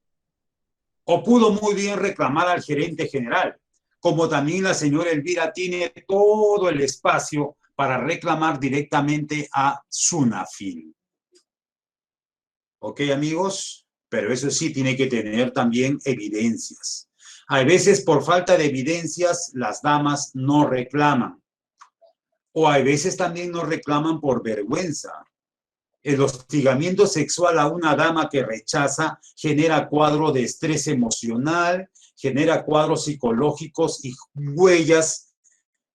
o pudo muy bien reclamar al gerente general, como también la señora Elvira tiene todo el espacio para reclamar directamente a SUNAFIL. ¿Ok, amigos? Pero eso sí, tiene que tener también evidencias. A veces, por falta de evidencias, las damas no reclaman. o a veces también nos reclaman por vergüenza. El hostigamiento sexual a una dama que rechaza genera cuadro de estrés emocional, genera cuadros psicológicos y huellas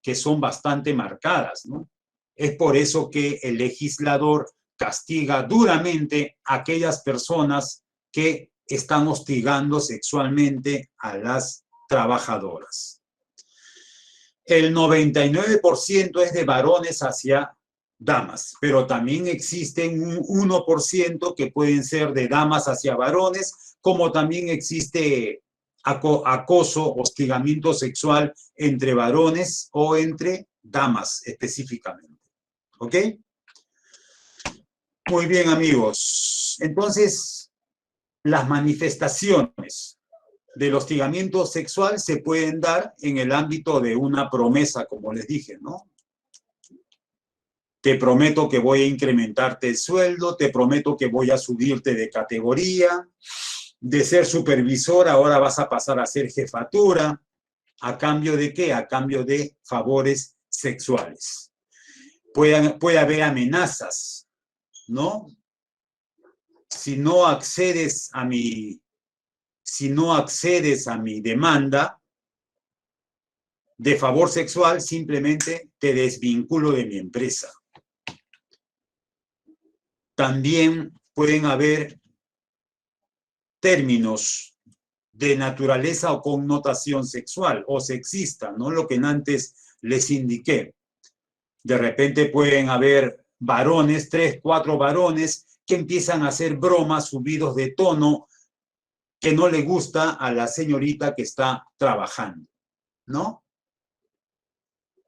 que son bastante marcadas, ¿no? Es por eso que el legislador castiga duramente a aquellas personas que están hostigando sexualmente a las trabajadoras. El 99% es de varones hacia damas, pero también existen un 1% que pueden ser de damas hacia varones, como también existe acoso, hostigamiento sexual entre varones o entre damas específicamente. ¿Ok? Muy bien, amigos. Entonces, las manifestaciones del hostigamiento sexual se pueden dar en el ámbito de una promesa, como les dije, ¿no? Te prometo que voy a incrementarte el sueldo, te prometo que voy a subirte de categoría, de ser supervisor ahora vas a pasar a ser jefatura. ¿A cambio de qué? A cambio de favores sexuales. Puede haber amenazas, ¿no? Si no accedes a mi demanda de favor sexual, simplemente te desvinculo de mi empresa. También pueden haber términos de naturaleza o connotación sexual o sexista, ¿no? Lo que antes les indiqué. De repente pueden haber varones, 3, 4 varones, que empiezan a hacer bromas subidos de tono que no le gusta a la señorita que está trabajando, ¿no?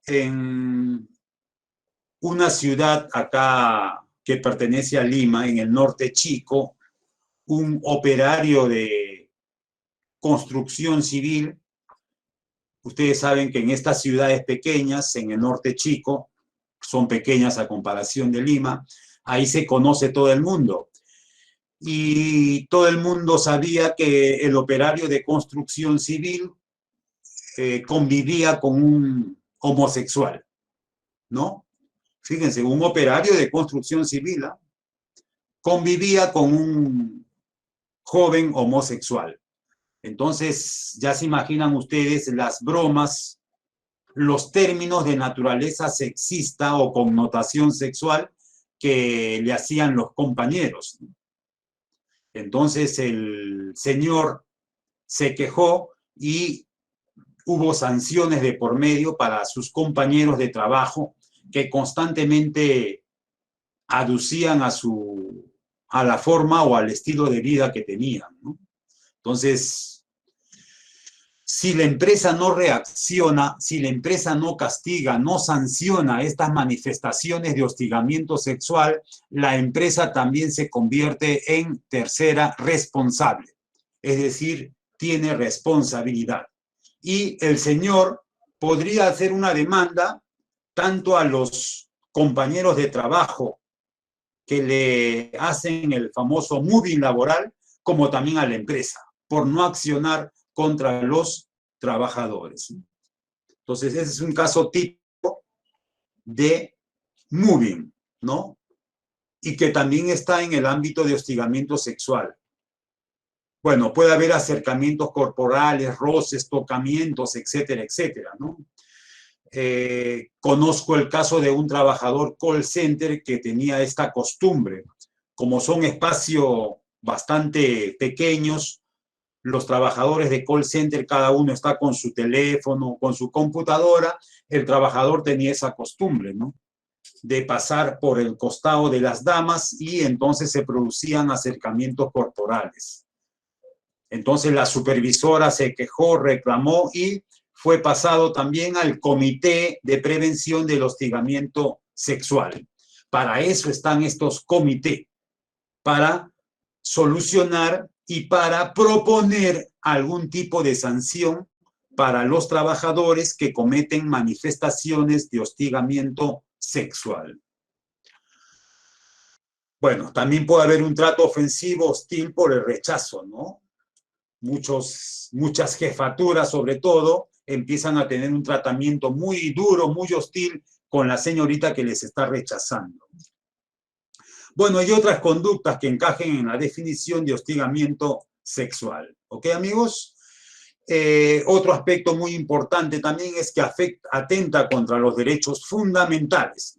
En una ciudad acá que pertenece a Lima, en el norte chico, un operario de construcción civil, ustedes saben que en estas ciudades pequeñas, en el norte chico, son pequeñas a comparación de Lima, ahí se conoce todo el mundo. Y todo el mundo sabía que el operario de construcción civil convivía con un homosexual, ¿no? Fíjense, un operario de construcción civil convivía con un joven homosexual. Entonces, ya se imaginan ustedes las bromas, los términos de naturaleza sexista o connotación sexual que le hacían los compañeros. Entonces, el señor se quejó y hubo sanciones de por medio para sus compañeros de trabajo que constantemente aducían a la forma o al estilo de vida que tenían, ¿no? Entonces, si la empresa no reacciona, si la empresa no castiga, no sanciona estas manifestaciones de hostigamiento sexual, la empresa también se convierte en tercera responsable, es decir, tiene responsabilidad. Y el señor podría hacer una demanda tanto a los compañeros de trabajo que le hacen el famoso moving laboral, como también a la empresa, por no accionar contra los trabajadores. Entonces, ese es un caso típico de moving, ¿no? Y que también está en el ámbito de hostigamiento sexual. Bueno, puede haber acercamientos corporales, roces, tocamientos, etcétera, etcétera, ¿no? Conozco el caso de un trabajador call center que tenía esta costumbre. Como son espacios bastante pequeños, los trabajadores de call center, cada uno está con su teléfono, con su computadora, el trabajador tenía esa costumbre, ¿no? De pasar por el costado de las damas y entonces se producían acercamientos corporales. Entonces la supervisora se quejó, reclamó y fue pasado también al Comité de Prevención del Hostigamiento Sexual. Para eso están estos comités, para solucionar y para proponer algún tipo de sanción para los trabajadores que cometen manifestaciones de hostigamiento sexual. Bueno, también puede haber un trato ofensivo hostil por el rechazo, ¿no? Muchas jefaturas, sobre todo, empiezan a tener un tratamiento muy duro, muy hostil con la señorita que les está rechazando. Bueno, hay otras conductas que encajen en la definición de hostigamiento sexual. ¿Ok, amigos? Otro aspecto muy importante también es que atenta contra los derechos fundamentales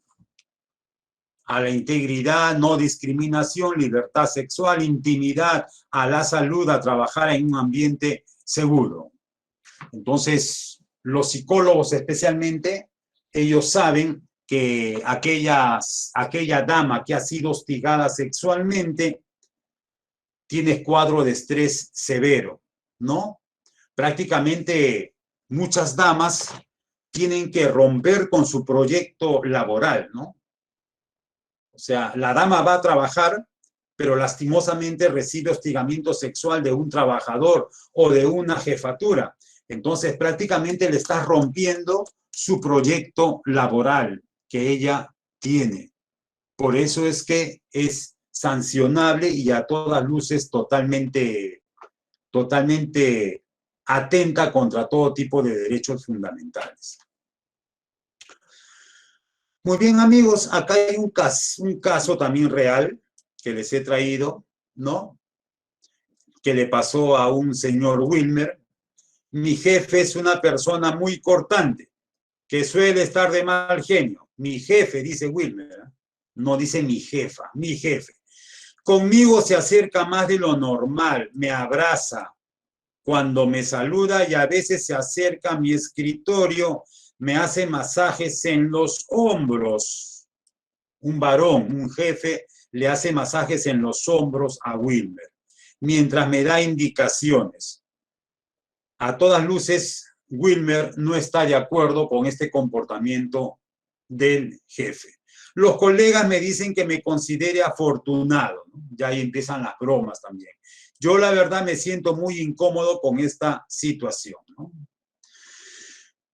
a la integridad, no discriminación, libertad sexual, intimidad, a la salud, a trabajar en un ambiente seguro. Entonces, los psicólogos especialmente, ellos saben que aquella dama que ha sido hostigada sexualmente tiene cuadro de estrés severo, ¿no? Prácticamente muchas damas tienen que romper con su proyecto laboral, ¿no? O sea, la dama va a trabajar, pero lastimosamente recibe hostigamiento sexual de un trabajador o de una jefatura. Entonces, prácticamente le está rompiendo su proyecto laboral que ella tiene. Por eso es que es sancionable y a todas luces totalmente atenta contra todo tipo de derechos fundamentales. Muy bien, amigos, acá hay un caso también real que les he traído, ¿no? Que le pasó a un señor Wilmer. Mi jefe es una persona muy cortante, que suele estar de mal genio. Mi jefe, dice Wilmer, ¿eh? No dice mi jefa, mi jefe. Conmigo se acerca más de lo normal, me abraza cuando me saluda y a veces se acerca a mi escritorio, me hace masajes en los hombros. Un varón, un jefe, le hace masajes en los hombros a Wilmer, mientras me da indicaciones. A todas luces, Wilmer no está de acuerdo con este comportamiento del jefe. Los colegas me dicen que me considere afortunado, ¿no? Ya ahí empiezan las bromas también. Yo la verdad me siento muy incómodo con esta situación, ¿no?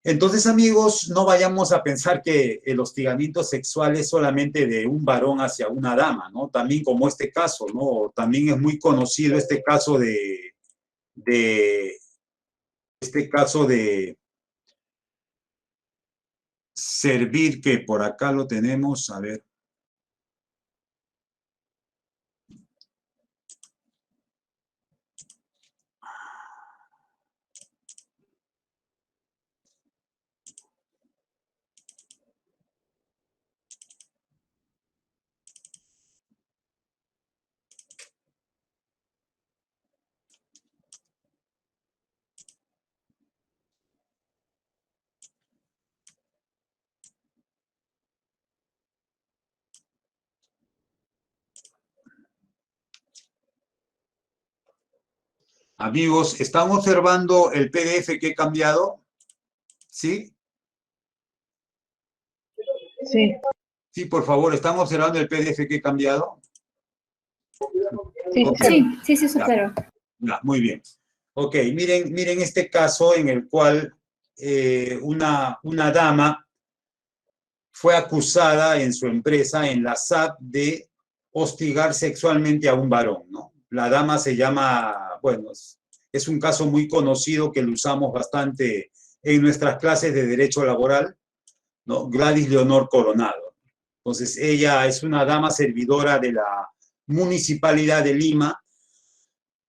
Entonces, amigos, no vayamos a pensar que el hostigamiento sexual es solamente de un varón hacia una dama, ¿no? También como este caso, ¿no? También es muy conocido este caso de Servir, que por acá lo tenemos, a ver. Amigos, ¿están observando el PDF que he cambiado? ¿Sí? Sí. Sí, por favor, ¿están observando el PDF que he cambiado? Sí, Okay. sí, supero. Ya, muy bien. Ok, miren este caso en el cual una dama fue acusada en su empresa, en la SAP, de hostigar sexualmente a un varón, ¿no? La dama se llama, bueno, es un caso muy conocido que lo usamos bastante en nuestras clases de derecho laboral, ¿no? Gladys Leonor Coronado. Entonces, ella es una dama servidora de la Municipalidad de Lima.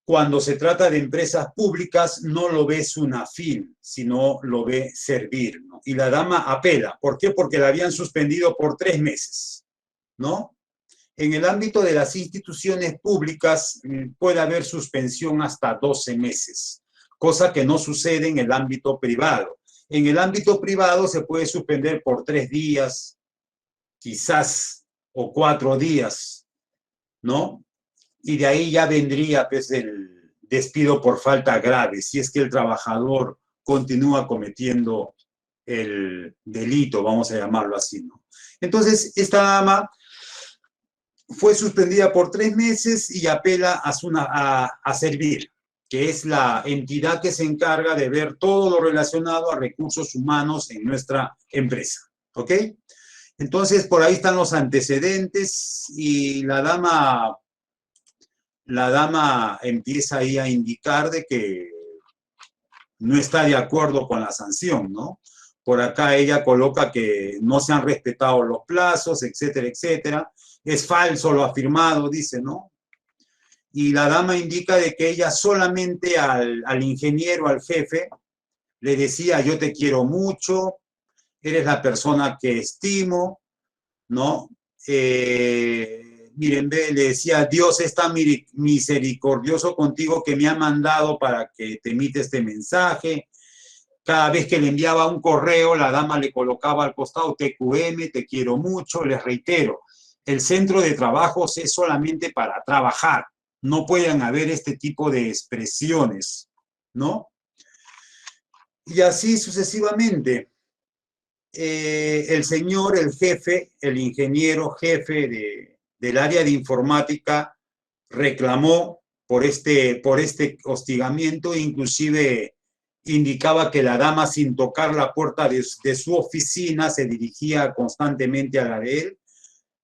Cuando se trata de empresas públicas, no lo ve Sunafil, sino lo ve Servir, ¿no? Y la dama apela. ¿Por qué? Porque la habían suspendido por 3 meses, ¿no? En el ámbito de las instituciones públicas puede haber suspensión hasta 12 meses, cosa que no sucede en el ámbito privado. En el ámbito privado se puede suspender por 3 días, quizás, o 4 días, ¿no? Y de ahí ya vendría pues el despido por falta grave, si es que el trabajador continúa cometiendo el delito, vamos a llamarlo así, ¿no? Entonces, esta dama fue suspendida por 3 meses y apela a Servir, que es la entidad que se encarga de ver todo lo relacionado a recursos humanos en nuestra empresa, ¿ok? Entonces, por ahí están los antecedentes y la dama empieza ahí a indicar de que no está de acuerdo con la sanción, ¿no? Por acá ella coloca que no se han respetado los plazos, etcétera, etcétera. Es falso lo afirmado, dice, ¿no? Y la dama indica de que ella solamente al ingeniero, al jefe, le decía, yo te quiero mucho, eres la persona que estimo, ¿no? Miren, le decía, Dios es tan misericordioso contigo que me ha mandado para que te emite este mensaje. Cada vez que le enviaba un correo, la dama le colocaba al costado, TQM, te quiero mucho, les reitero, el centro de trabajos es solamente para trabajar, no pueden haber este tipo de expresiones, ¿no? Y así sucesivamente. El señor, el jefe, el ingeniero jefe del área de informática reclamó por este hostigamiento, inclusive indicaba que la dama sin tocar la puerta de su oficina se dirigía constantemente a la de él,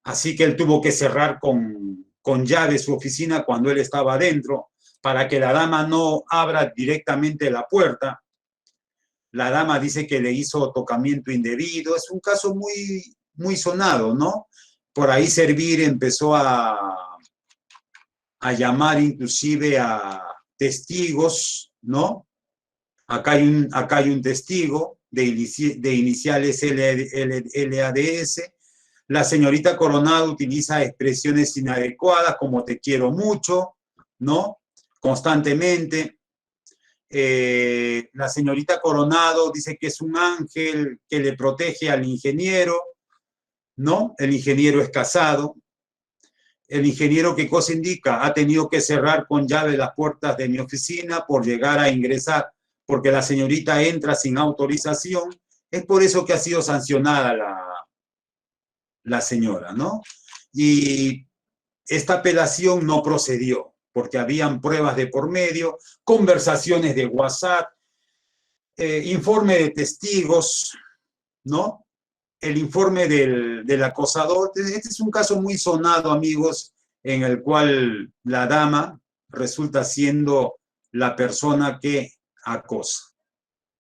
así que él tuvo que cerrar con llave su oficina cuando él estaba adentro para que la dama no abra directamente la puerta. La dama dice que le hizo tocamiento indebido. Es un caso muy, muy sonado, ¿no? Por ahí Servir empezó a llamar inclusive a testigos, ¿no? Acá hay un testigo de iniciales LADS. La señorita Coronado utiliza expresiones inadecuadas como te quiero mucho, ¿no? Constantemente. La señorita Coronado dice que es un ángel que le protege al ingeniero, ¿no? El ingeniero es casado. El ingeniero, ¿qué cosa indica? Ha tenido que cerrar con llave las puertas de mi oficina por llegar a ingresar, porque la señorita entra sin autorización. Es por eso que ha sido sancionada la señora, ¿no? Y esta apelación no procedió, porque habían pruebas de por medio, conversaciones de WhatsApp, informe de testigos, ¿no? El informe del acosador. Este es un caso muy sonado, amigos, en el cual la dama resulta siendo la persona que acosa,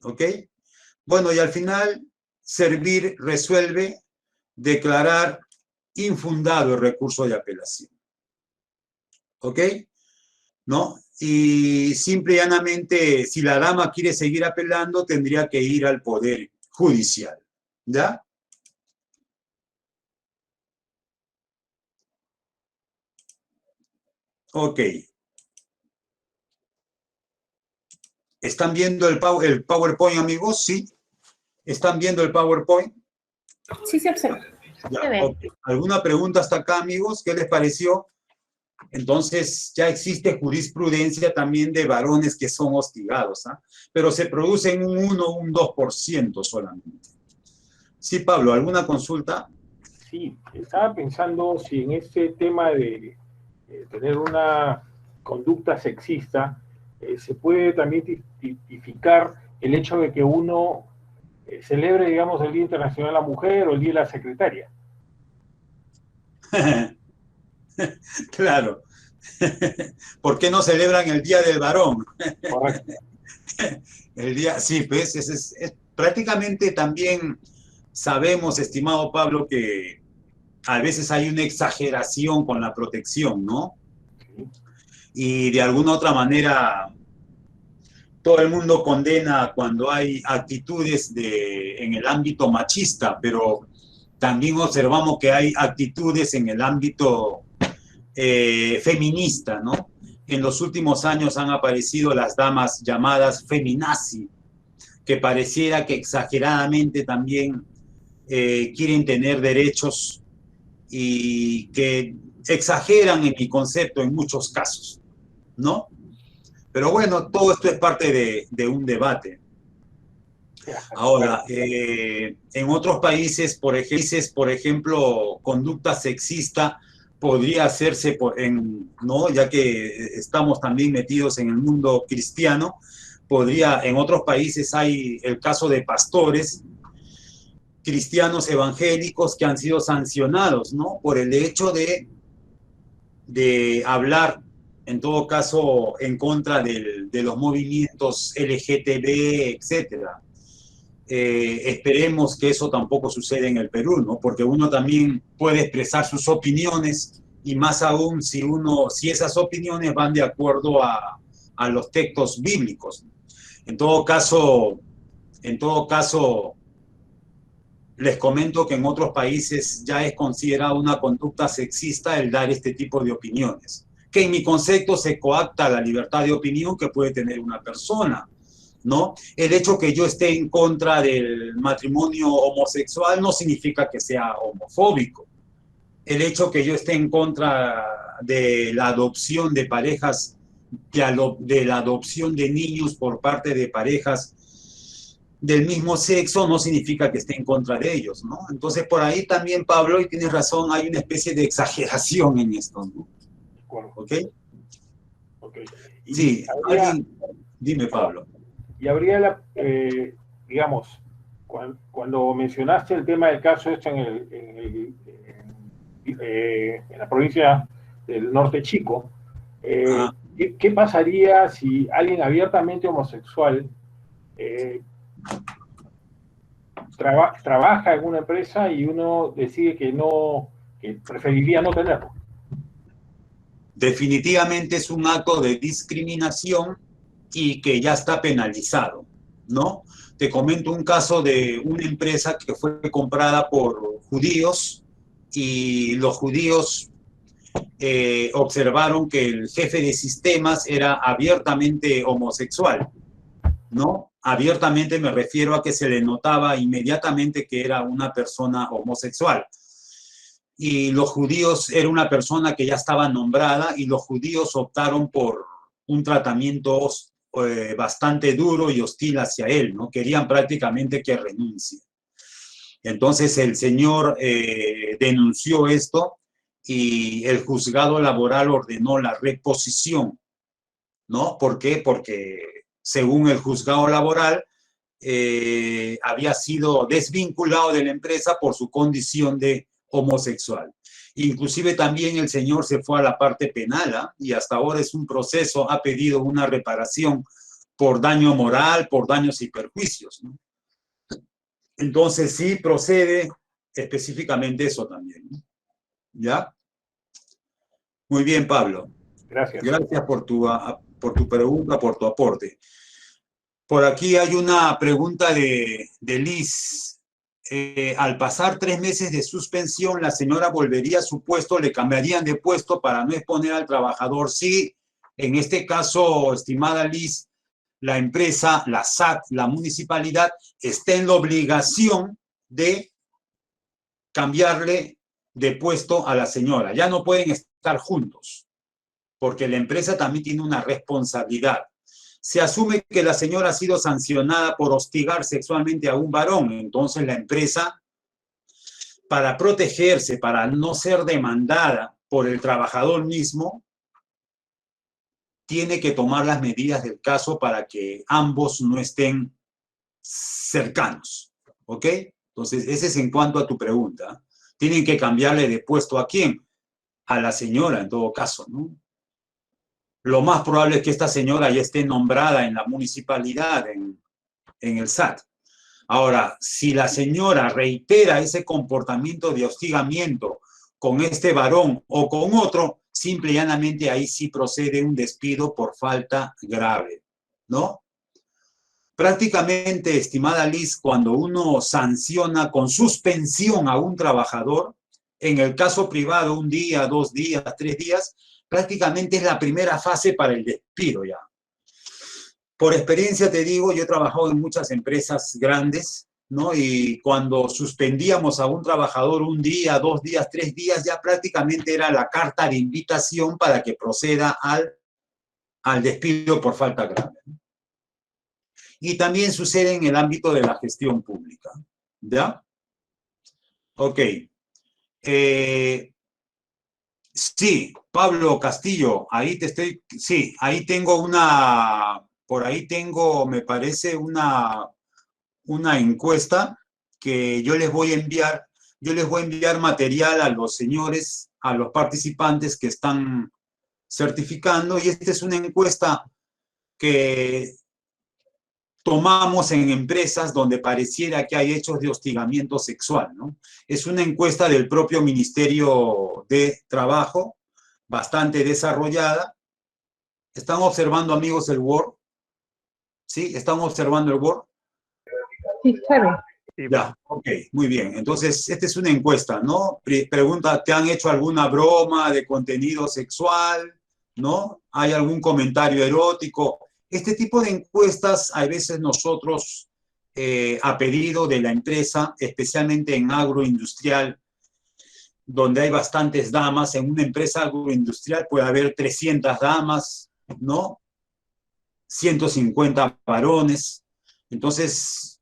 ¿ok? Bueno, y al final, Servir resuelve declarar infundado el recurso de apelación, ¿ok? ¿No? Y simple y llanamente, si la dama quiere seguir apelando, tendría que ir al Poder Judicial, ¿ya? Ok. ¿Están viendo el PowerPoint, amigos? ¿Sí? ¿Están viendo el PowerPoint? Sí, se observa. Ya, Se ve. okay. ¿Alguna pregunta hasta acá, amigos? ¿Qué les pareció? Entonces, ya existe jurisprudencia también de varones que son hostigados, ¿ah? Pero se producen un 1 o un 2% solamente. Sí, Pablo, ¿alguna consulta? Sí, estaba pensando si en este tema de tener una conducta sexista se puede también tipificar el hecho de que uno celebre, digamos, el Día Internacional de la Mujer o el Día de la Secretaria. Claro. ¿Por qué no celebran el Día del Varón? Correcto. El día, sí, pues es prácticamente también sabemos, estimado Pablo, que a veces hay una exageración con la protección, ¿no? Sí. Y de alguna otra manera todo el mundo condena cuando hay actitudes en el ámbito machista, pero también observamos que hay actitudes en el ámbito feminista, ¿no? En los últimos años han aparecido las damas llamadas feminazi, que pareciera que exageradamente también quieren tener derechos y que exageran en mi concepto en muchos casos, ¿no? Pero bueno, todo esto es parte de un debate. Ahora, en otros países, por ejemplo, conducta sexista podría hacerse, ¿no? Ya que estamos también metidos en el mundo cristiano, en otros países hay el caso de pastores cristianos evangélicos que han sido sancionados, ¿no? Por el hecho de hablar, en todo caso, en contra de los movimientos LGTB, etcétera. Esperemos que eso tampoco suceda en el Perú, ¿no? Porque uno también puede expresar sus opiniones y más aún si esas opiniones van de acuerdo a los textos bíblicos. En todo caso, les comento que en otros países ya es considerado una conducta sexista el dar este tipo de opiniones, que en mi concepto se coacta la libertad de opinión que puede tener una persona, ¿no? El hecho que yo esté en contra del matrimonio homosexual no significa que sea homofóbico. El hecho que yo esté en contra de la adopción de parejas, de la adopción de niños por parte de parejas del mismo sexo no significa que esté en contra de ellos, ¿no? Entonces, por ahí también, Pablo, y tienes razón, hay una especie de exageración en esto, ¿no? ¿Ok? Ok. Sí, dime, Pablo. Y habría, digamos, cuando mencionaste el tema del caso esto en la provincia del Norte Chico, ¿qué pasaría si alguien abiertamente homosexual trabaja en una empresa y uno decide que preferiría no tenerlo? Definitivamente es un acto de discriminación y que ya está penalizado, ¿no? Te comento un caso de una empresa que fue comprada por judíos y los judíos observaron que el jefe de sistemas era abiertamente homosexual, ¿no? Abiertamente me refiero a que se le notaba inmediatamente que era una persona homosexual. Y los judíos, era una persona que ya estaba nombrada y los judíos optaron por un tratamiento bastante duro y hostil hacia él, ¿no? Querían prácticamente que renuncie. Entonces el señor denunció esto y el juzgado laboral ordenó la reposición, ¿no? ¿Por qué? Porque según el juzgado laboral había sido desvinculado de la empresa por su condición de homosexual. Inclusive también el señor se fue a la parte penal, ¿eh? Y hasta ahora es un proceso, ha pedido una reparación por daño moral, por daños y perjuicios, ¿no? Entonces sí procede específicamente eso también, ¿no? ¿Ya? Muy bien, Pablo. Gracias. Gracias por tu pregunta, por tu aporte. Por aquí hay una pregunta de Liz. Al pasar 3 meses de suspensión, ¿la señora volvería a su puesto? ¿Le cambiarían de puesto para no exponer al trabajador? Sí, en este caso, estimada Liz, la empresa, la SAT, la municipalidad, está en la obligación de cambiarle de puesto a la señora. Ya no pueden estar juntos, porque la empresa también tiene una responsabilidad. Se asume que la señora ha sido sancionada por hostigar sexualmente a un varón, entonces la empresa, para protegerse, para no ser demandada por el trabajador mismo, tiene que tomar las medidas del caso para que ambos no estén cercanos, ¿ok? Entonces, ese es en cuanto a tu pregunta. Tienen que cambiarle de puesto ¿a quién? A la señora, en todo caso, ¿no? Lo más probable es que esta señora ya esté nombrada en la municipalidad, en el SAT. Ahora, si la señora reitera ese comportamiento de hostigamiento con este varón o con otro, simple y llanamente ahí sí procede un despido por falta grave, ¿no? Prácticamente, estimada Liz, cuando uno sanciona con suspensión a un trabajador, en el caso privado, 1 día, 2 días, 3 días, prácticamente es la primera fase para el despido ya. Por experiencia te digo, yo he trabajado en muchas empresas grandes, ¿no? Y cuando suspendíamos a un trabajador 1 día, 2 días, 3 días, ya prácticamente era la carta de invitación para que proceda al despido por falta grave. Y también sucede en el ámbito de la gestión pública, ¿ya? Ok. Sí, Pablo Castillo, sí, ahí tengo por ahí tengo, me parece, una encuesta que yo les voy a enviar material a los señores, a los participantes que están certificando, y esta es una encuesta que tomamos en empresas donde pareciera que hay hechos de hostigamiento sexual, ¿no? Es una encuesta del propio Ministerio de Trabajo, bastante desarrollada. ¿Están observando, amigos, el Word? ¿Sí? ¿Están observando el Word? Sí, claro. Ya, ok, muy bien. Entonces, esta es una encuesta, ¿no? Pregunta, ¿te han hecho alguna broma de contenido sexual? ¿No? ¿Hay algún comentario erótico? Este tipo de encuestas, a veces nosotros, a pedido de la empresa, especialmente en agroindustrial, donde hay bastantes damas, en una empresa agroindustrial puede haber 300 damas, ¿no? 150 varones. Entonces,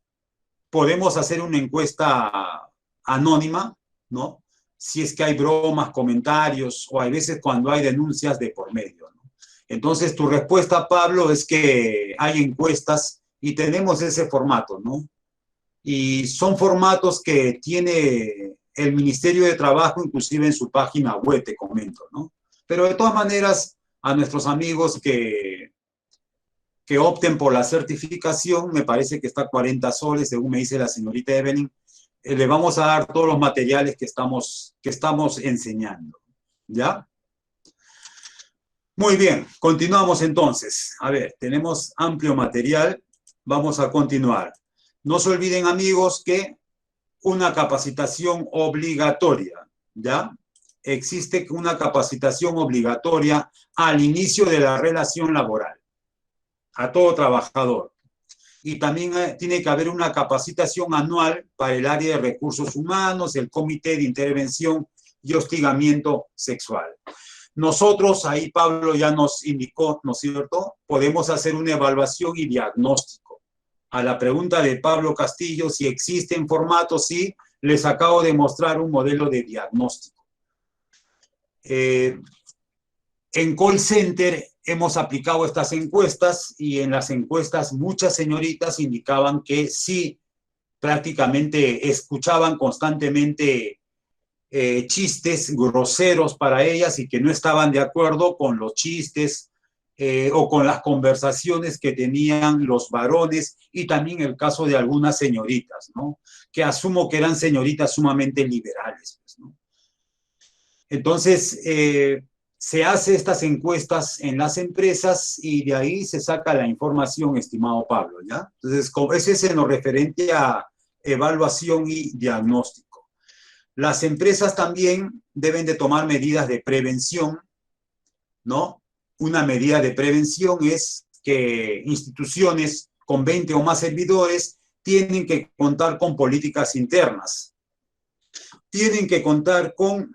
podemos hacer una encuesta anónima, ¿no? Si es que hay bromas, comentarios, o hay veces cuando hay denuncias de por medio, ¿no? Entonces, tu respuesta, Pablo, es que hay encuestas y tenemos ese formato, ¿no? Y son formatos que tiene el Ministerio de Trabajo, inclusive en su página web, te comento, ¿no? Pero de todas maneras, a nuestros amigos que opten por la certificación, me parece que está a 40 soles, según me dice la señorita Evelyn, le vamos a dar todos los materiales que estamos enseñando, ¿ya? Muy bien, continuamos entonces. A ver, tenemos amplio material, vamos a continuar. No se olviden, amigos, que una capacitación obligatoria, ¿ya? Existe una capacitación obligatoria al inicio de la relación laboral, a todo trabajador. Y también tiene que haber una capacitación anual para el área de recursos humanos, el comité de intervención y hostigamiento sexual. Nosotros, ahí Pablo ya nos indicó, ¿no es cierto? Podemos hacer una evaluación y diagnóstico. A la pregunta de Pablo Castillo, si existen formatos, sí, les acabo de mostrar un modelo de diagnóstico. En call center hemos aplicado estas encuestas y en las encuestas muchas señoritas indicaban que sí, prácticamente escuchaban constantemente chistes groseros para ellas y que no estaban de acuerdo con los chistes o con las conversaciones que tenían los varones y también el caso de algunas señoritas, ¿no? Que asumo que eran señoritas sumamente liberales, pues, ¿no? Entonces, se hace estas encuestas en las empresas y de ahí se saca la información, estimado Pablo, ¿ya? Entonces, ese es en lo referente a evaluación y diagnóstico. Las empresas también deben de tomar medidas de prevención, ¿no? Una medida de prevención es que instituciones con 20 o más servidores tienen que contar con políticas internas, tienen que contar con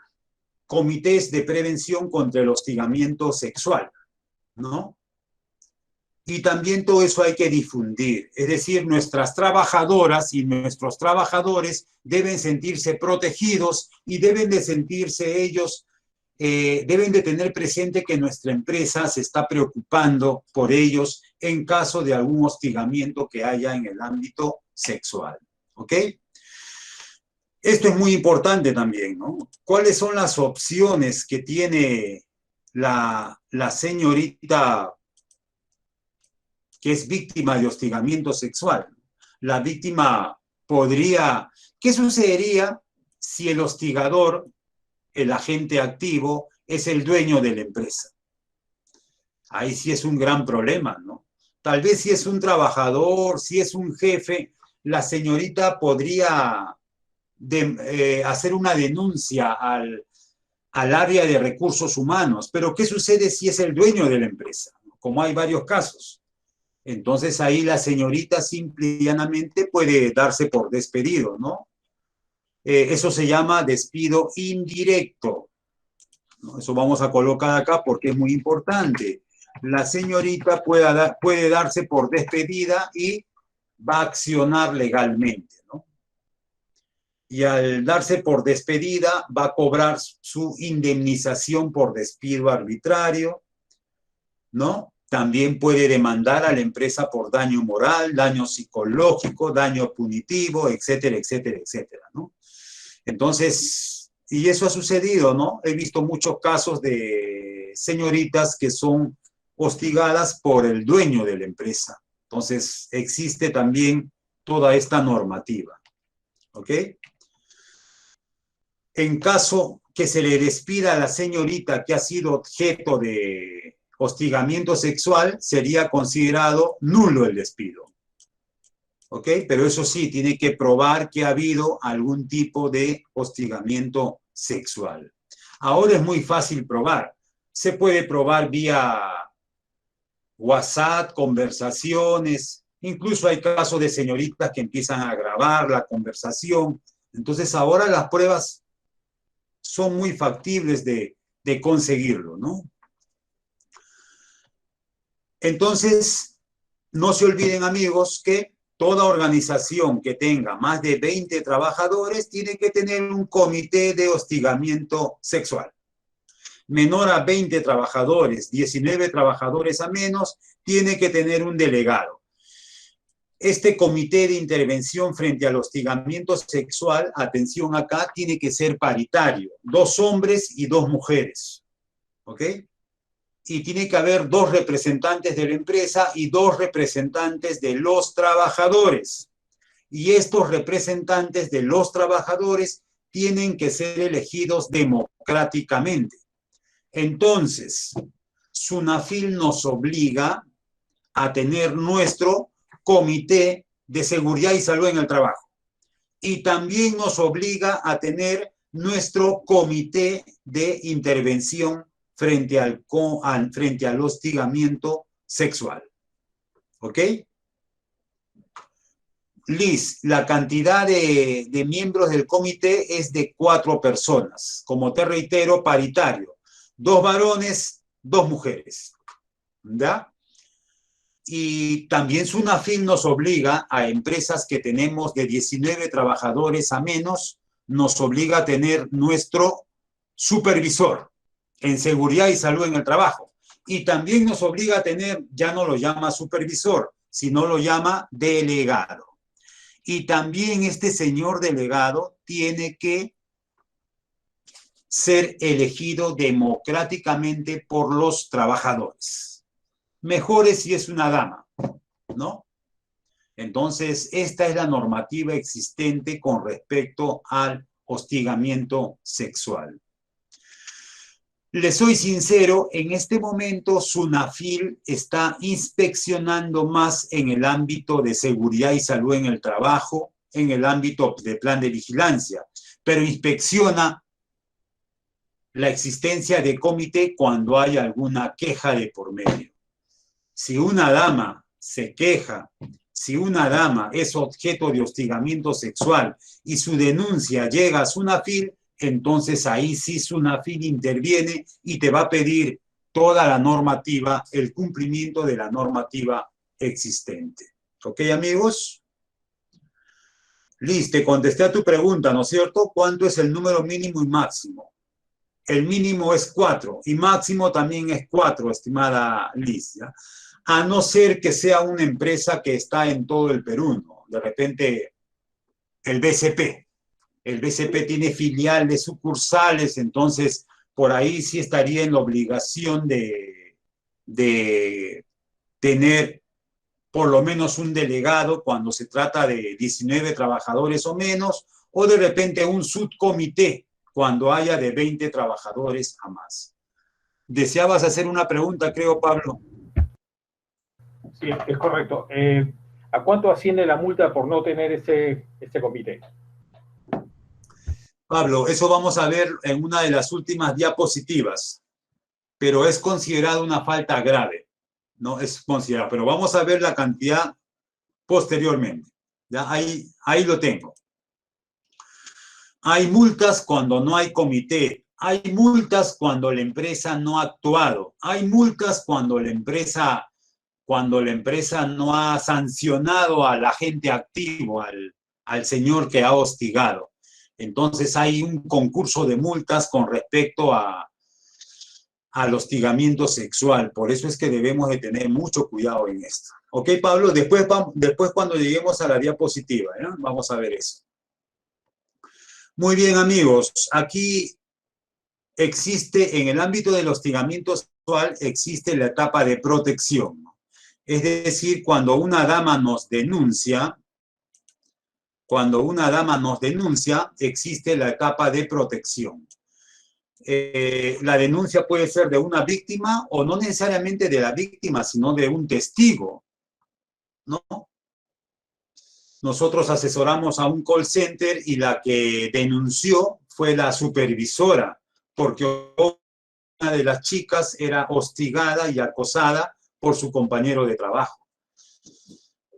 comités de prevención contra el hostigamiento sexual, ¿no? Y también todo eso hay que difundir. Es decir, nuestras trabajadoras y nuestros trabajadores deben sentirse protegidos y deben de sentirse ellos, deben de tener presente que nuestra empresa se está preocupando por ellos en caso de algún hostigamiento que haya en el ámbito sexual. ¿Ok? Esto es muy importante también, ¿no? ¿Cuáles son las opciones que tiene la señorita que es víctima de hostigamiento sexual? La víctima podría... ¿Qué sucedería si el hostigador, el agente activo, es el dueño de la empresa? Ahí sí es un gran problema, ¿no? Tal vez si es un trabajador, si es un jefe, la señorita podría hacer una denuncia al área de recursos humanos. Pero ¿qué sucede si es el dueño de la empresa? Como hay varios casos. Entonces ahí la señorita simple y llanamente puede darse por despedido, ¿no? Eso se llama despido indirecto, ¿no? Eso vamos a colocar acá porque es muy importante. La señorita puede darse por despedida y va a accionar legalmente, ¿no? Y al darse por despedida va a cobrar su indemnización por despido arbitrario, ¿no? También puede demandar a la empresa por daño moral, daño psicológico, daño punitivo, etcétera, etcétera, etcétera, ¿no? Entonces, y eso ha sucedido, ¿no? He visto muchos casos de señoritas que son hostigadas por el dueño de la empresa, Entonces, existe también toda esta normativa. ¿Ok? En caso que se le despida a la señorita que ha sido objeto de hostigamiento sexual, sería considerado nulo el despido. ¿Ok? Pero eso sí, tiene que probar que ha habido algún tipo de hostigamiento sexual. Ahora es muy fácil probar. Se puede probar vía WhatsApp, conversaciones. Incluso hay casos de señoritas que empiezan a grabar la conversación. Entonces ahora las pruebas son muy factibles de conseguirlo, ¿no? Entonces, no se olviden, amigos, que toda organización que tenga más de 20 trabajadores tiene que tener un comité de hostigamiento sexual. Menor a 20 trabajadores, 19 trabajadores a menos, tiene que tener un delegado. Este comité de intervención frente al hostigamiento sexual, atención acá, tiene que ser paritario, 2 hombres y 2 mujeres, ¿ok? Y tiene que haber 2 representantes de la empresa y 2 representantes de los trabajadores. Y estos representantes de los trabajadores tienen que ser elegidos democráticamente. Entonces, SUNAFIL nos obliga a tener nuestro Comité de Seguridad y Salud en el Trabajo. Y también nos obliga a tener nuestro Comité de Intervención frente al hostigamiento sexual. ¿Ok? Liz, la cantidad de miembros del comité es de 4 personas. Como te reitero, paritario. 2 varones, 2 mujeres. ¿Ya? Y también SUNAFIL nos obliga a empresas que tenemos de 19 trabajadores a menos, nos obliga a tener nuestro supervisor en seguridad y salud en el trabajo. Y también nos obliga a tener, ya no lo llama supervisor, sino lo llama delegado. Y también este señor delegado tiene que ser elegido democráticamente por los trabajadores. Mejor es si es una dama, ¿no? Entonces, esta es la normativa existente con respecto al hostigamiento sexual. Les soy sincero, en este momento SUNAFIL está inspeccionando más en el ámbito de seguridad y salud en el trabajo, en el ámbito de plan de vigilancia, pero inspecciona la existencia de comité cuando hay alguna queja de por medio. Si una dama se queja, si una dama es objeto de hostigamiento sexual y su denuncia llega a SUNAFIL, entonces ahí sí SUNAFIL interviene y te va a pedir toda la normativa, el cumplimiento de la normativa existente. ¿Ok, amigos? Liz, te contesté a tu pregunta, ¿no es cierto? ¿Cuánto es el número mínimo y máximo? El mínimo es 4 y máximo también es 4, estimada Liz, ¿ya? A no ser que sea una empresa que está en todo el Perú, ¿no? De repente, el BCP. El BCP tiene filiales, sucursales, entonces por ahí sí estaría en la obligación de tener por lo menos un delegado cuando se trata de 19 trabajadores o menos, o de repente un subcomité cuando haya de 20 trabajadores a más. Deseabas hacer una pregunta, creo, Pablo. Sí, es correcto. ¿A cuánto asciende la multa por no tener ese comité? Pablo, eso vamos a ver en una de las últimas diapositivas, pero es considerado una falta grave, no es considerado, pero vamos a ver la cantidad posteriormente. ¿Ya? Ahí lo tengo. Hay multas cuando no hay comité, hay multas cuando la empresa no ha actuado, hay multas cuando la empresa no ha sancionado al agente activo, al señor que ha hostigado. Entonces hay un concurso de multas con respecto al hostigamiento sexual. Por eso es que debemos de tener mucho cuidado en esto. ¿Ok, Pablo? Después cuando lleguemos a la diapositiva, ¿eh? Vamos a ver eso. Muy bien, amigos. Aquí existe, en el ámbito del hostigamiento sexual, existe la etapa de protección. Es decir, cuando una dama nos denuncia, existe la etapa de protección. La denuncia puede ser de una víctima o no necesariamente de la víctima, sino de un testigo, ¿no? Nosotros asesoramos a un call center y la que denunció fue la supervisora, porque una de las chicas era hostigada y acosada por su compañero de trabajo.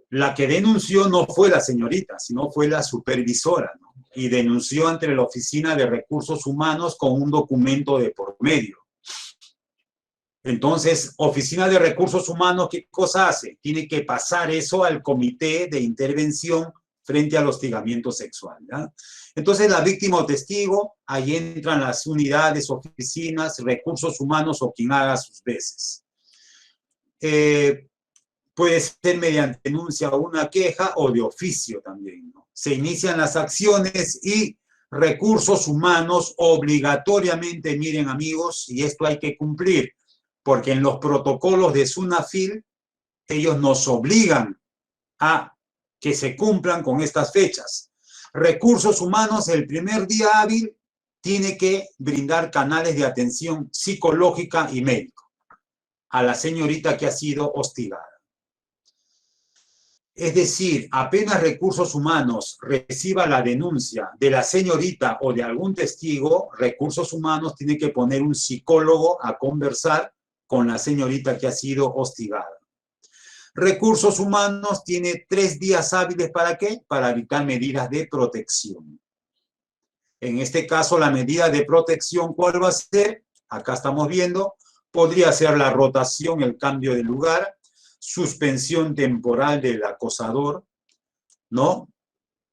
La que denunció no fue la señorita, sino fue la supervisora, ¿no? Y denunció ante la Oficina de Recursos Humanos con un documento de por medio. Entonces, Oficina de Recursos Humanos, ¿qué cosa hace? Tiene que pasar eso al Comité de Intervención frente al hostigamiento sexual, ¿ya? Entonces, la víctima o testigo, ahí entran las unidades, oficinas, recursos humanos o quien haga sus veces. Puede ser mediante denuncia o una queja o de oficio también, ¿no? Se inician las acciones y recursos humanos obligatoriamente, miren amigos, y esto hay que cumplir, porque en los protocolos de SUNAFIL ellos nos obligan a que se cumplan con estas fechas. Recursos humanos, el primer día hábil, tiene que brindar canales de atención psicológica y médico a la señorita que ha sido hostigada. Es decir, apenas Recursos Humanos reciba la denuncia de la señorita o de algún testigo, Recursos Humanos tiene que poner un psicólogo a conversar con la señorita que ha sido hostigada. Recursos Humanos tiene 3 días hábiles, ¿para qué? Para dictar medidas de protección. En este caso, la medida de protección, ¿cuál va a ser? Acá estamos viendo, podría ser la rotación, el cambio de lugar, suspensión temporal del acosador, ¿no?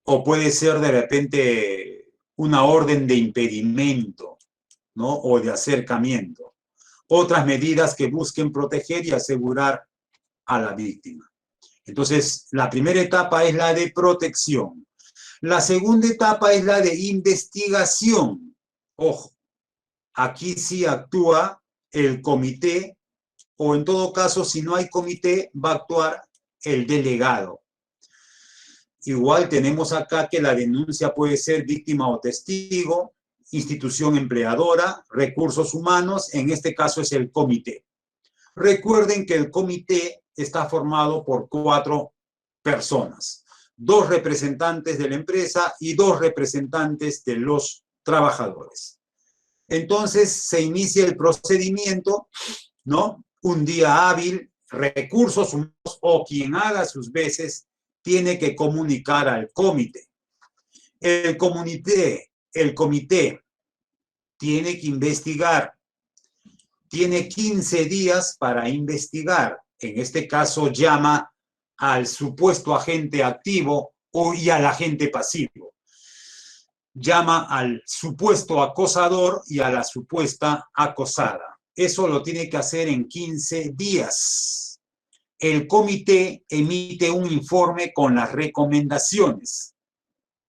O puede ser de repente una orden de impedimento, ¿no? O de acercamiento. Otras medidas que busquen proteger y asegurar a la víctima. Entonces, la primera etapa es la de protección. La segunda etapa es la de investigación. Ojo, aquí sí actúa el comité, o en todo caso, si no hay comité, va a actuar el delegado. Igual tenemos acá que la denuncia puede ser víctima o testigo, institución empleadora, recursos humanos, en este caso es el comité. Recuerden que el comité está formado por 4 personas, 2 representantes de la empresa y 2 representantes de los trabajadores. Entonces se inicia el procedimiento, ¿no? Un día hábil, recursos humanos o quien haga sus veces tiene que comunicar al comité. El comité tiene que investigar, tiene 15 días para investigar. En este caso llama al supuesto agente activo y al agente pasivo. Llama al supuesto acosador y a la supuesta acosada. Eso lo tiene que hacer en 15 días. El comité emite un informe con las recomendaciones.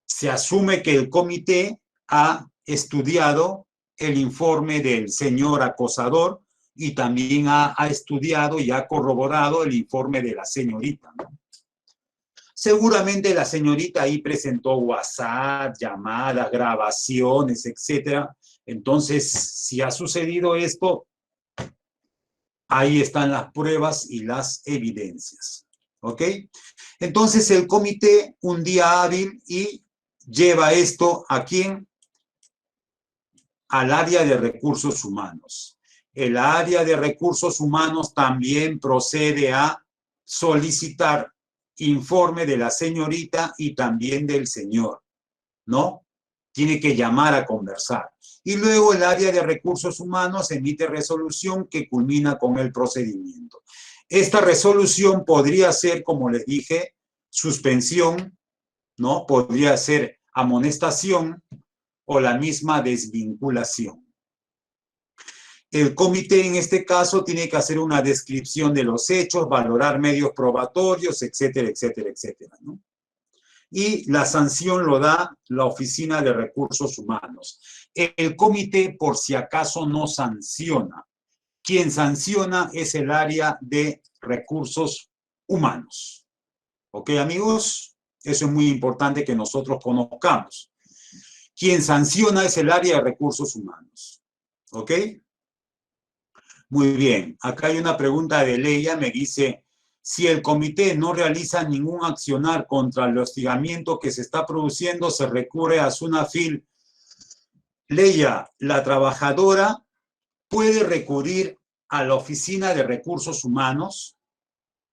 Se asume que el comité ha estudiado el informe del señor acosador y también ha estudiado y ha corroborado el informe de la señorita, ¿no? Seguramente la señorita ahí presentó WhatsApp, llamadas, grabaciones, etcétera. Entonces, si ha sucedido esto, ahí están las pruebas y las evidencias, ¿ok? Entonces, el comité, un día hábil, y lleva esto ¿a quién? Al área de recursos humanos. El área de recursos humanos también procede a solicitar informe de la señorita y también del señor, ¿no? Tiene que llamar a conversar. Y luego el área de recursos humanos emite resolución que culmina con el procedimiento. Esta resolución podría ser, como les dije, suspensión, ¿no? Podría ser amonestación o la misma desvinculación. El comité en este caso tiene que hacer una descripción de los hechos, valorar medios probatorios, etcétera, etcétera, etcétera, ¿no? Y la sanción lo da la Oficina de Recursos Humanos. El comité, por si acaso, no sanciona. Quien sanciona es el área de recursos humanos. ¿Ok, amigos? Eso es muy importante que nosotros conozcamos. Quien sanciona es el área de recursos humanos. ¿Ok? Muy bien. Acá hay una pregunta de Leia, me dice, si el comité no realiza ningún accionar contra el hostigamiento que se está produciendo, se recurre a SUNAFIL. Leia, la trabajadora puede recurrir a la Oficina de Recursos Humanos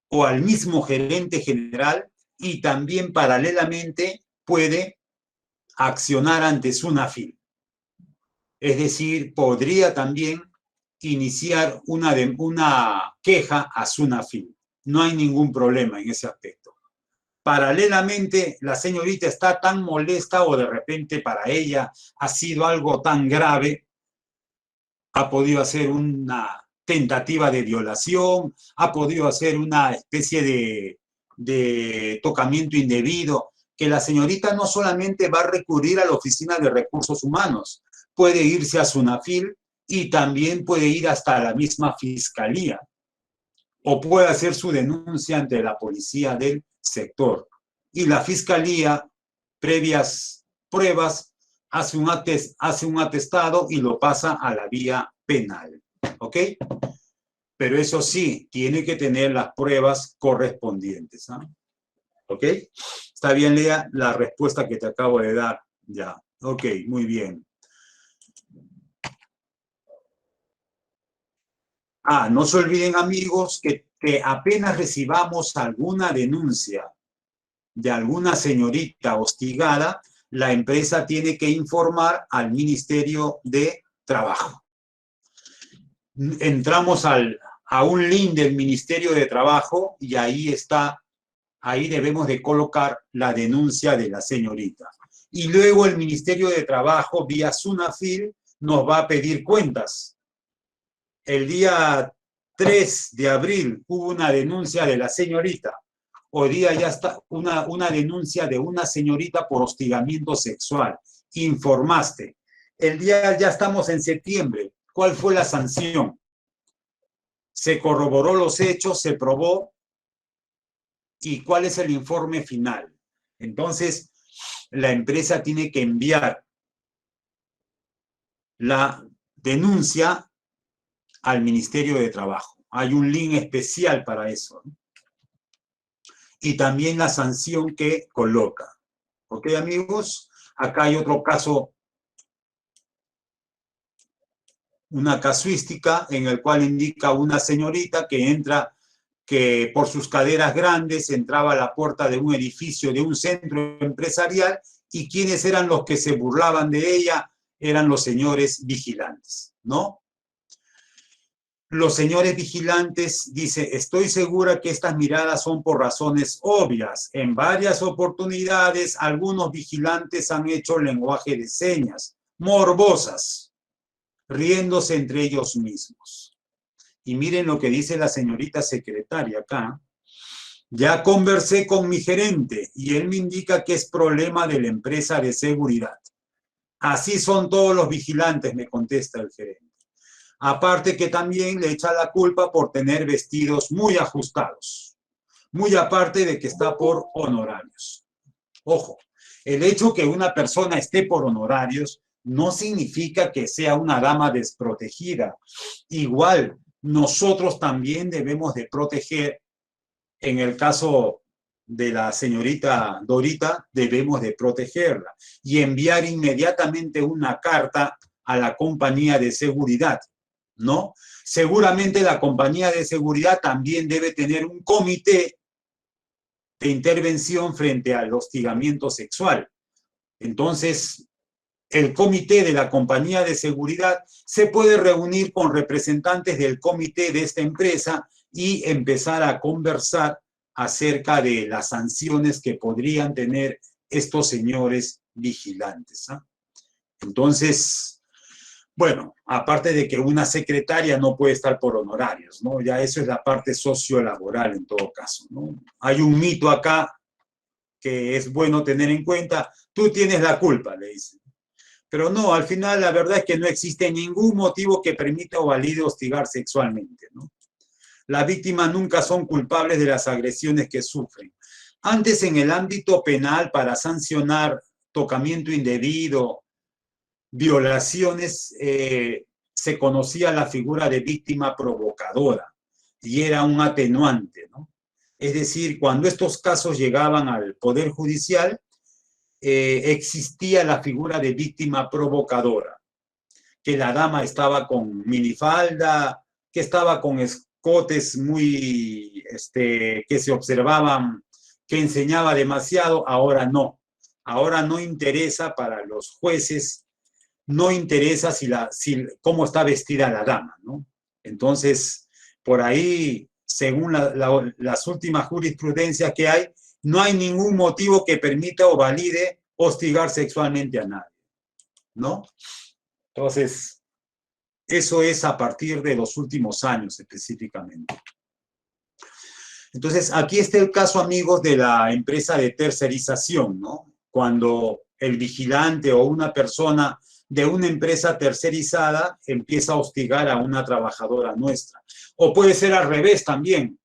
o al mismo gerente general y también paralelamente puede accionar ante SUNAFIL. Es decir, podría también iniciar una queja a SUNAFIL. No hay ningún problema en ese aspecto. Paralelamente, la señorita está tan molesta o de repente para ella ha sido algo tan grave, ha podido hacer una tentativa de violación, ha podido hacer una especie de tocamiento indebido, que la señorita no solamente va a recurrir a la Oficina de Recursos Humanos, puede irse a SUNAFIL y también puede ir hasta la misma fiscalía o puede hacer su denuncia ante la policía del sector. Y la fiscalía, previas pruebas, hace un atestado y lo pasa a la vía penal. ¿Ok? Pero eso sí, tiene que tener las pruebas correspondientes. ¿Ah? ¿Ok? Está bien, Lea, la respuesta que te acabo de dar. Ya. Ok, muy bien. No se olviden, amigos, que apenas recibamos alguna denuncia de alguna señorita hostigada, la empresa tiene que informar al Ministerio de Trabajo. Entramos a un link del Ministerio de Trabajo y ahí está, ahí debemos de colocar la denuncia de la señorita. Y luego el Ministerio de Trabajo, vía SUNAFIL, nos va a pedir cuentas. El día 3 de abril hubo una denuncia de la señorita. Hoy día ya está una denuncia de una señorita por hostigamiento sexual. Informaste. El día ya estamos en septiembre. ¿Cuál fue la sanción? Se corroboró los hechos, se probó. ¿Y cuál es el informe final? Entonces, la empresa tiene que enviar la denuncia al Ministerio de Trabajo. Hay un link especial para eso, ¿no? Y también la sanción que coloca. ¿Ok, amigos? Acá hay otro caso, una casuística en el cual indica una señorita que entra, que por sus caderas grandes entraba a la puerta de un edificio, de un centro empresarial, y quienes eran los que se burlaban de ella eran los señores vigilantes, ¿no? Los señores vigilantes, dice, estoy segura que estas miradas son por razones obvias. En varias oportunidades, algunos vigilantes han hecho lenguaje de señas, morbosas, riéndose entre ellos mismos. Y miren lo que dice la señorita secretaria acá. Ya conversé con mi gerente y él me indica que es problema de la empresa de seguridad. Así son todos los vigilantes, me contesta el gerente. Aparte que también le echa la culpa por tener vestidos muy ajustados. Muy aparte de que está por honorarios. Ojo, el hecho que una persona esté por honorarios no significa que sea una dama desprotegida. Igual, nosotros también debemos de proteger, en el caso de la señorita Dorita, debemos de protegerla y enviar inmediatamente una carta a la compañía de seguridad, ¿no? Seguramente la compañía de seguridad también debe tener un comité de intervención frente al hostigamiento sexual. Entonces, el comité de la compañía de seguridad se puede reunir con representantes del comité de esta empresa y empezar a conversar acerca de las sanciones que podrían tener estos señores vigilantes, ¿eh? Entonces, bueno, aparte de que una secretaria no puede estar por honorarios, ¿no? Ya eso es la parte sociolaboral en todo caso, ¿no? Hay un mito acá que es bueno tener en cuenta. Tú tienes la culpa, le dicen. Pero no, al final la verdad es que no existe ningún motivo que permita o valide hostigar sexualmente, ¿no? Las víctimas nunca son culpables de las agresiones que sufren. Antes, en el ámbito penal, para sancionar tocamiento indebido, violaciones, se conocía la figura de víctima provocadora y era un atenuante, ¿no? Es decir, cuando estos casos llegaban al Poder Judicial, existía la figura de víctima provocadora, que la dama estaba con minifalda, que estaba con escotes muy, que se observaban, que enseñaba demasiado. Ahora no interesa para los jueces, no interesa cómo está vestida la dama, ¿no? Entonces, por ahí, según las últimas jurisprudencias que hay, no hay ningún motivo que permita o valide hostigar sexualmente a nadie, ¿no? Entonces, eso es a partir de los últimos años específicamente. Entonces, aquí está el caso, amigos, de la empresa de tercerización, ¿no? Cuando el vigilante o una persona de una empresa tercerizada empieza a hostigar a una trabajadora nuestra. O puede ser al revés también.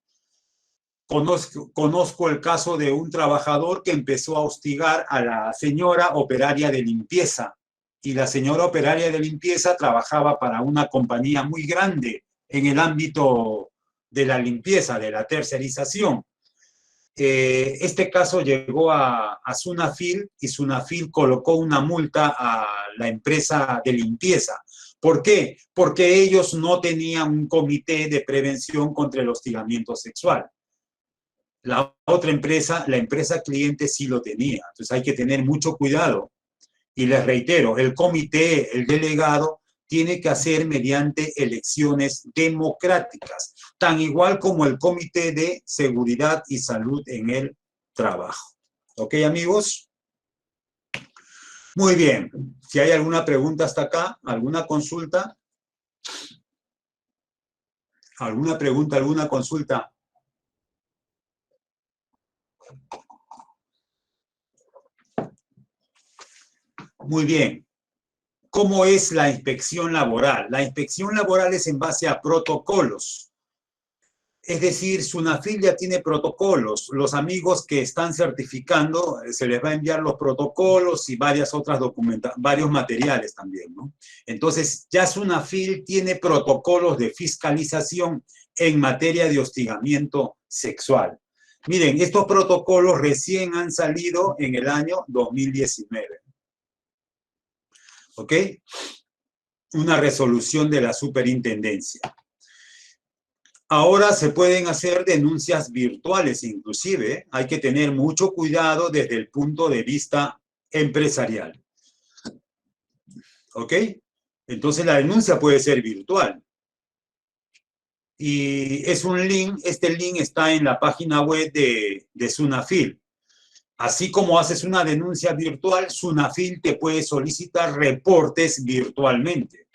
Conozco el caso de un trabajador que empezó a hostigar a la señora operaria de limpieza. Y la señora operaria de limpieza trabajaba para una compañía muy grande en el ámbito de la limpieza, de la tercerización. Este caso llegó a SUNAFIL y SUNAFIL colocó una multa a la empresa de limpieza. ¿Por qué? Porque ellos no tenían un comité de prevención contra el hostigamiento sexual. La otra empresa, la empresa cliente, sí lo tenía. Entonces hay que tener mucho cuidado. Y les reitero, el comité, el delegado, tiene que hacer mediante elecciones democráticas, tan igual como el Comité de Seguridad y Salud en el Trabajo. ¿Ok, amigos? Muy bien. Si hay alguna pregunta hasta acá, alguna consulta. ¿Alguna pregunta, alguna consulta? Muy bien. ¿Cómo es la inspección laboral? La inspección laboral es en base a protocolos. Es decir, SUNAFIL ya tiene protocolos. Los amigos que están certificando, se les va a enviar los protocolos y varios materiales también, ¿no? Entonces, ya SUNAFIL tiene protocolos de fiscalización en materia de hostigamiento sexual. Miren, estos protocolos recién han salido en el año 2019. ¿Ok? Una resolución de la superintendencia. Ahora se pueden hacer denuncias virtuales inclusive. Hay que tener mucho cuidado desde el punto de vista empresarial. ¿Ok? Entonces la denuncia puede ser virtual. Y es un link, este link está en la página web de SUNAFIL. Así como haces una denuncia virtual, SUNAFIL te puede solicitar reportes virtualmente.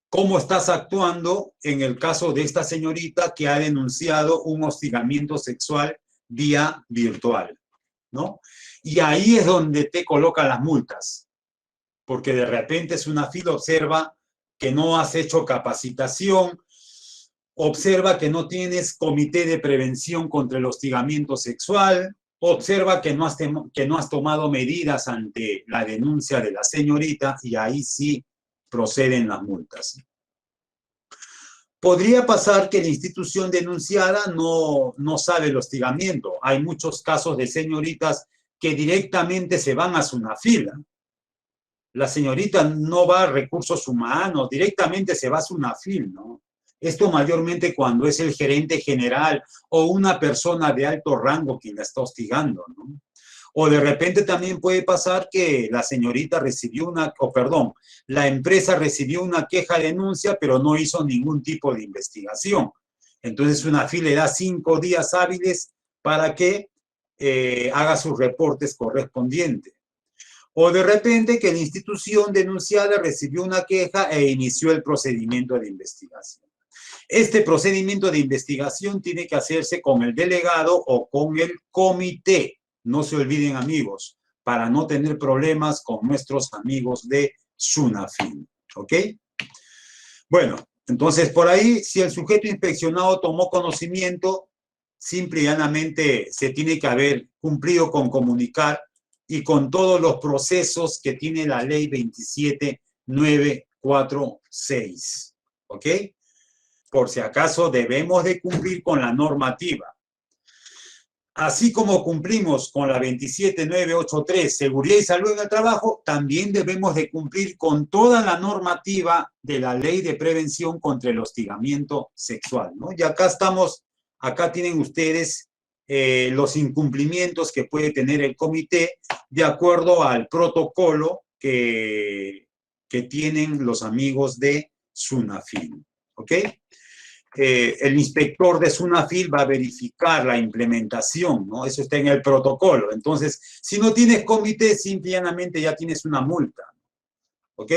¿Cómo estás actuando en el caso de esta señorita que ha denunciado un hostigamiento sexual vía virtual, ¿no? Y ahí es donde te colocan las multas, porque de repente SUNAFIL observa que no has hecho capacitación, observa que no tienes comité de prevención contra el hostigamiento sexual, observa que no has tomado medidas ante la denuncia de la señorita y ahí sí proceden las multas. Podría pasar que la institución denunciada no sabe el hostigamiento. Hay muchos casos de señoritas que directamente se van a SUNAFIL. La señorita no va a recursos humanos, directamente se va a SUNAFIL, ¿no? Esto mayormente cuando es el gerente general o una persona de alto rango quien la está hostigando, ¿no? O de repente también puede pasar que la señorita recibió la empresa recibió una queja denuncia, pero no hizo ningún tipo de investigación. Entonces SUNAFIL le da 5 días hábiles para que haga sus reportes correspondientes. O de repente que la institución denunciada recibió una queja e inició el procedimiento de investigación. Este procedimiento de investigación tiene que hacerse con el delegado o con el comité. No se olviden, amigos, para no tener problemas con nuestros amigos de SUNAFIL. ¿Ok? Bueno, Entonces, por ahí, si el sujeto inspeccionado tomó conocimiento, simple y llanamente se tiene que haber cumplido con comunicar y con todos los procesos que tiene la ley 27946. ¿Ok? Por si acaso debemos de cumplir con la normativa. Así como cumplimos con la 27983, seguridad y salud en el trabajo, también debemos de cumplir con toda la normativa de la ley de prevención contra el hostigamiento sexual, ¿no? Y acá estamos, acá tienen ustedes los incumplimientos que puede tener el comité de acuerdo al protocolo que tienen los amigos de SUNAFIL, ¿ok? El inspector de SUNAFIL va a verificar la implementación, ¿no? Eso está en el protocolo. Entonces, si no tienes comité, simplemente ya tienes una multa, ¿ok?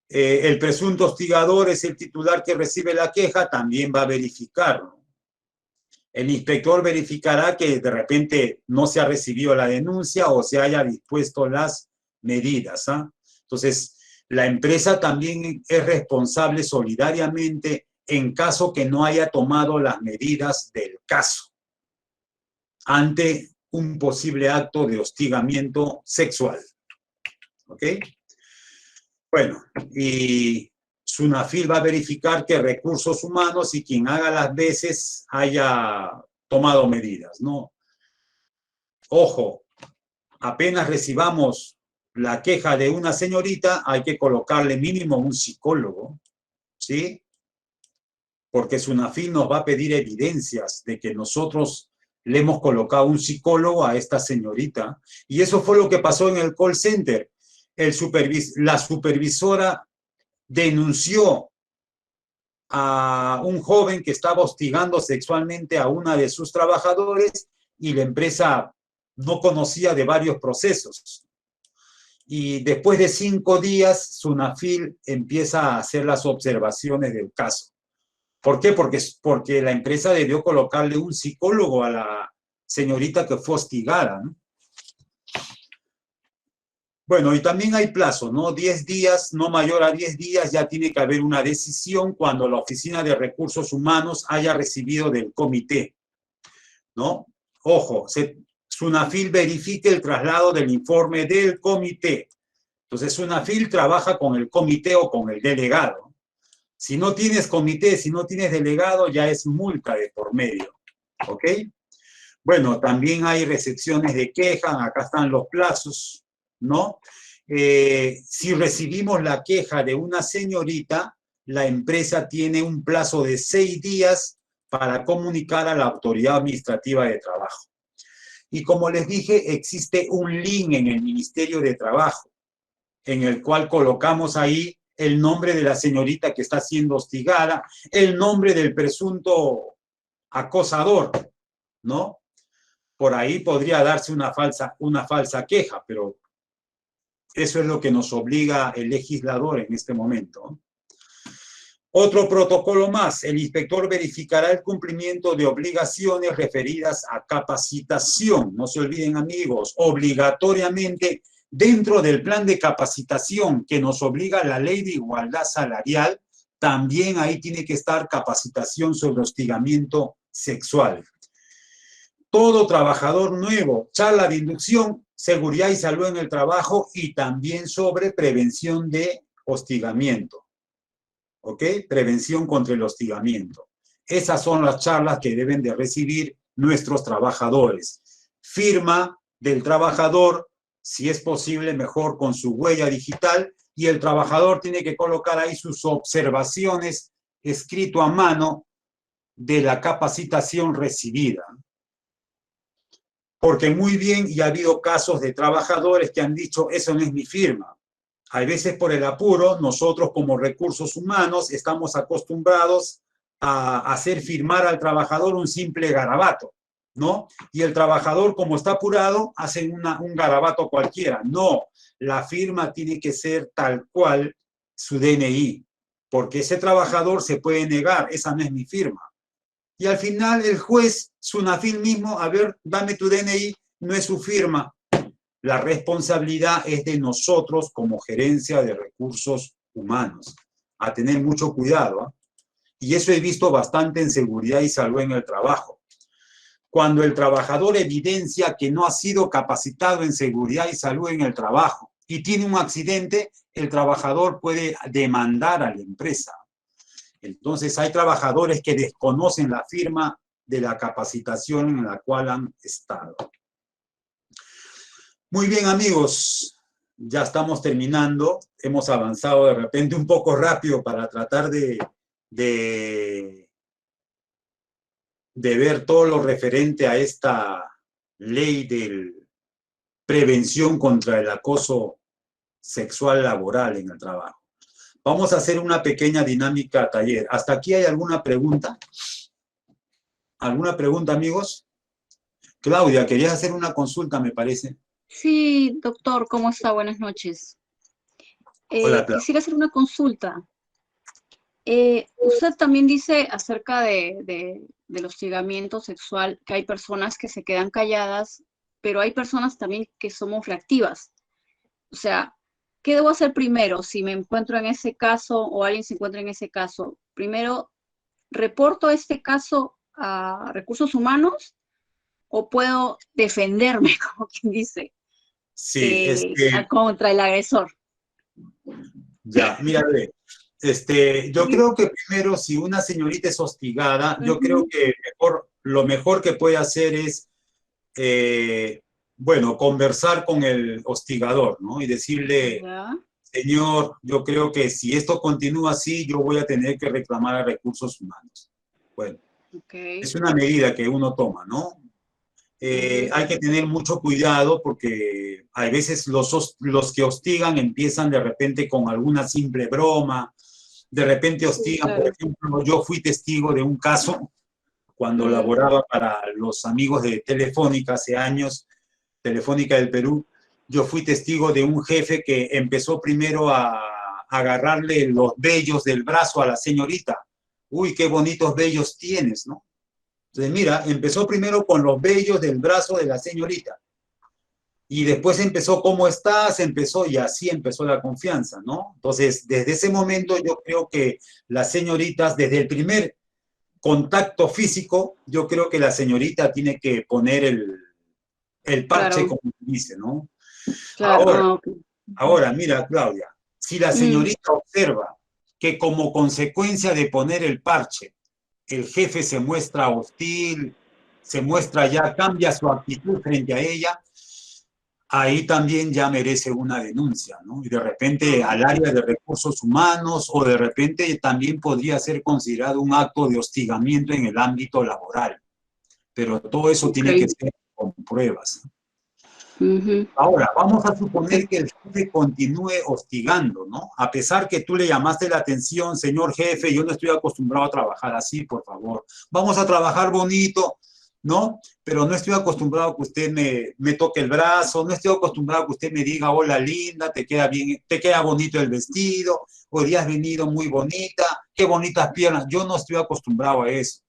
El presunto hostigador es el titular que recibe la queja, también va a verificarlo. El inspector verificará que de repente no se ha recibido la denuncia o se haya dispuesto las medidas, ¿ah? Entonces, la empresa también es responsable solidariamente en caso que no haya tomado las medidas del caso ante un posible acto de hostigamiento sexual. ¿Ok? Bueno, y SUNAFIL va a verificar que recursos humanos y quien haga las veces haya tomado medidas, ¿no? Ojo, apenas recibamos la queja de una señorita, hay que colocarle mínimo un psicólogo, ¿sí? Porque SUNAFIL nos va a pedir evidencias de que nosotros le hemos colocado un psicólogo a esta señorita. Y eso fue lo que pasó en el call center. La supervisora denunció a un joven que estaba hostigando sexualmente a una de sus trabajadores y la empresa no conocía de varios procesos. Y después de 5 días, SUNAFIL empieza a hacer las observaciones del caso. ¿Por qué? Porque la empresa debió colocarle un psicólogo a la señorita que fue hostigada, ¿no? Bueno, y también hay plazo, ¿no? 10 días, no mayor a 10 días, ya tiene que haber una decisión cuando la Oficina de Recursos Humanos haya recibido del comité, ¿no? Ojo, SUNAFIL verifique el traslado del informe del comité. Entonces, SUNAFIL trabaja con el comité o con el delegado. Si no tienes comité, si no tienes delegado, ya es multa de por medio, ¿ok? Bueno, también hay recepciones de queja, acá están los plazos, ¿no? Si recibimos la queja de una señorita, la empresa tiene un plazo de 6 días para comunicar a la autoridad administrativa de trabajo. Y como les dije, existe un link en el Ministerio de Trabajo, en el cual colocamos ahí el nombre de la señorita que está siendo hostigada, el nombre del presunto acosador, ¿no? Por ahí podría darse una falsa queja, pero eso es lo que nos obliga el legislador en este momento. Otro protocolo más, el inspector verificará el cumplimiento de obligaciones referidas a capacitación. No se olviden, amigos, obligatoriamente dentro del plan de capacitación que nos obliga la Ley de Igualdad Salarial, también ahí tiene que estar capacitación sobre hostigamiento sexual. Todo trabajador nuevo, charla de inducción, seguridad y salud en el trabajo y también sobre prevención de hostigamiento. ¿Ok? Prevención contra el hostigamiento. Esas son las charlas que deben de recibir nuestros trabajadores. Firma del trabajador, si es posible, mejor con su huella digital, y el trabajador tiene que colocar ahí sus observaciones escrito a mano de la capacitación recibida. Porque muy bien, y ha habido casos de trabajadores que han dicho, eso no es mi firma. Hay veces por el apuro, nosotros como recursos humanos estamos acostumbrados a hacer firmar al trabajador un simple garabato, ¿no? Y el trabajador, como está apurado, hace un garabato cualquiera. No, la firma tiene que ser tal cual su DNI, porque ese trabajador se puede negar, esa no es mi firma. Y al final el juez, SUNAFIL mismo, a ver, dame tu DNI, no es su firma. La responsabilidad es de nosotros como gerencia de recursos humanos. a tener mucho cuidado, ¿ah? Y eso he visto bastante en seguridad y salud en el trabajo. Cuando el trabajador evidencia que no ha sido capacitado en seguridad y salud en el trabajo y tiene un accidente, el trabajador puede demandar a la empresa. Entonces, hay trabajadores que desconocen la firma de la capacitación en la cual han estado. Muy bien, amigos. Ya estamos terminando. Hemos avanzado de repente un poco rápido para tratar de ver todo lo referente a esta ley de prevención contra el acoso sexual laboral en el trabajo. Vamos a hacer una pequeña dinámica taller. ¿Hasta aquí hay alguna pregunta? ¿Alguna pregunta, amigos? Claudia, querías hacer una consulta, me parece. Sí, doctor, ¿cómo está? Buenas noches. Hola, Claudia. Quisiera hacer una consulta. Usted también dice acerca del hostigamiento sexual, que hay personas que se quedan calladas, pero hay personas también que somos reactivas. O sea, ¿qué debo hacer primero si me encuentro en ese caso o alguien se encuentra en ese caso? Primero, ¿reporto este caso a recursos humanos o puedo defenderme, como quien dice, Sí, contra el agresor? Ya, mira, yo creo que primero, si una señorita es hostigada, yo creo que lo mejor que puede hacer es, bueno, conversar con el hostigador, ¿no? Y decirle, ¿Ya? señor, yo creo que si esto continúa así, yo voy a tener que reclamar a recursos humanos. Bueno, es una medida que uno toma, ¿no? Hay que tener mucho cuidado porque hay veces los que hostigan empiezan de repente con alguna simple broma, de repente hostigan. Claro. Por ejemplo, yo fui testigo de un caso cuando laboraba para los amigos de Telefónica hace años, Telefónica del Perú. Yo fui testigo de un jefe que empezó primero a agarrarle los vellos del brazo a la señorita. Uy, qué bonitos vellos tienes, ¿no? Entonces, mira, empezó primero con los vellos del brazo de la señorita. Y después empezó, ¿cómo estás? Empezó, y así empezó la confianza, ¿no? Entonces, desde ese momento yo creo que las señoritas, desde el primer contacto físico, yo creo que la señorita tiene que poner el parche, Claro. como dice, ¿no? Claro. Ahora, mira, Claudia, si la señorita observa que como consecuencia de poner el parche, el jefe se muestra hostil, se muestra ya, cambia su actitud frente a ella, ahí también ya merece una denuncia, ¿no? Y de repente al área de recursos humanos o de repente también podría ser considerado un acto de hostigamiento en el ámbito laboral. Pero todo eso tiene que ser con pruebas. Ahora, vamos a suponer que el jefe continúe hostigando, ¿no? A pesar que tú le llamaste la atención, señor jefe, yo no estoy acostumbrado a trabajar así, por favor. Vamos a trabajar bonito, ¿no? Pero no estoy acostumbrado a que usted me toque el brazo, no estoy acostumbrado a que usted me diga, hola linda, te queda bien, te queda bonito el vestido, hoy día has venido muy bonita, qué bonitas piernas. Yo no estoy acostumbrado a eso.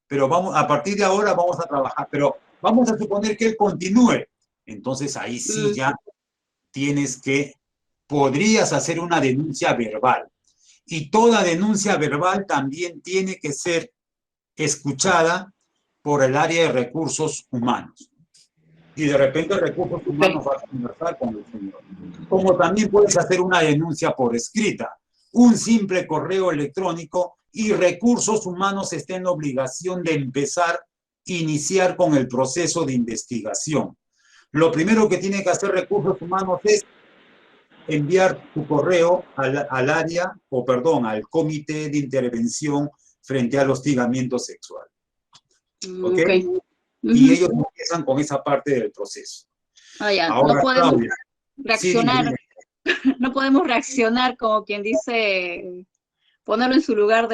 Pero vamos, a partir de ahora vamos a trabajar, pero vamos a suponer que él continúe. Entonces ahí sí ya podrías hacer una denuncia verbal. Y toda denuncia verbal también tiene que ser escuchada por el área de recursos humanos. Y de repente recursos humanos va a conversar con el señor. Como también puedes hacer una denuncia por escrita, un simple correo electrónico, y recursos humanos está en obligación de iniciar con el proceso de investigación. Lo primero que tiene que hacer recursos humanos es enviar tu correo al área, al comité de intervención frente al hostigamiento sexual. ¿Ok? Y ellos empiezan con esa parte del proceso. Ahora, no podemos reaccionar, sí, no podemos reaccionar como quien dice, ponerlo en su lugar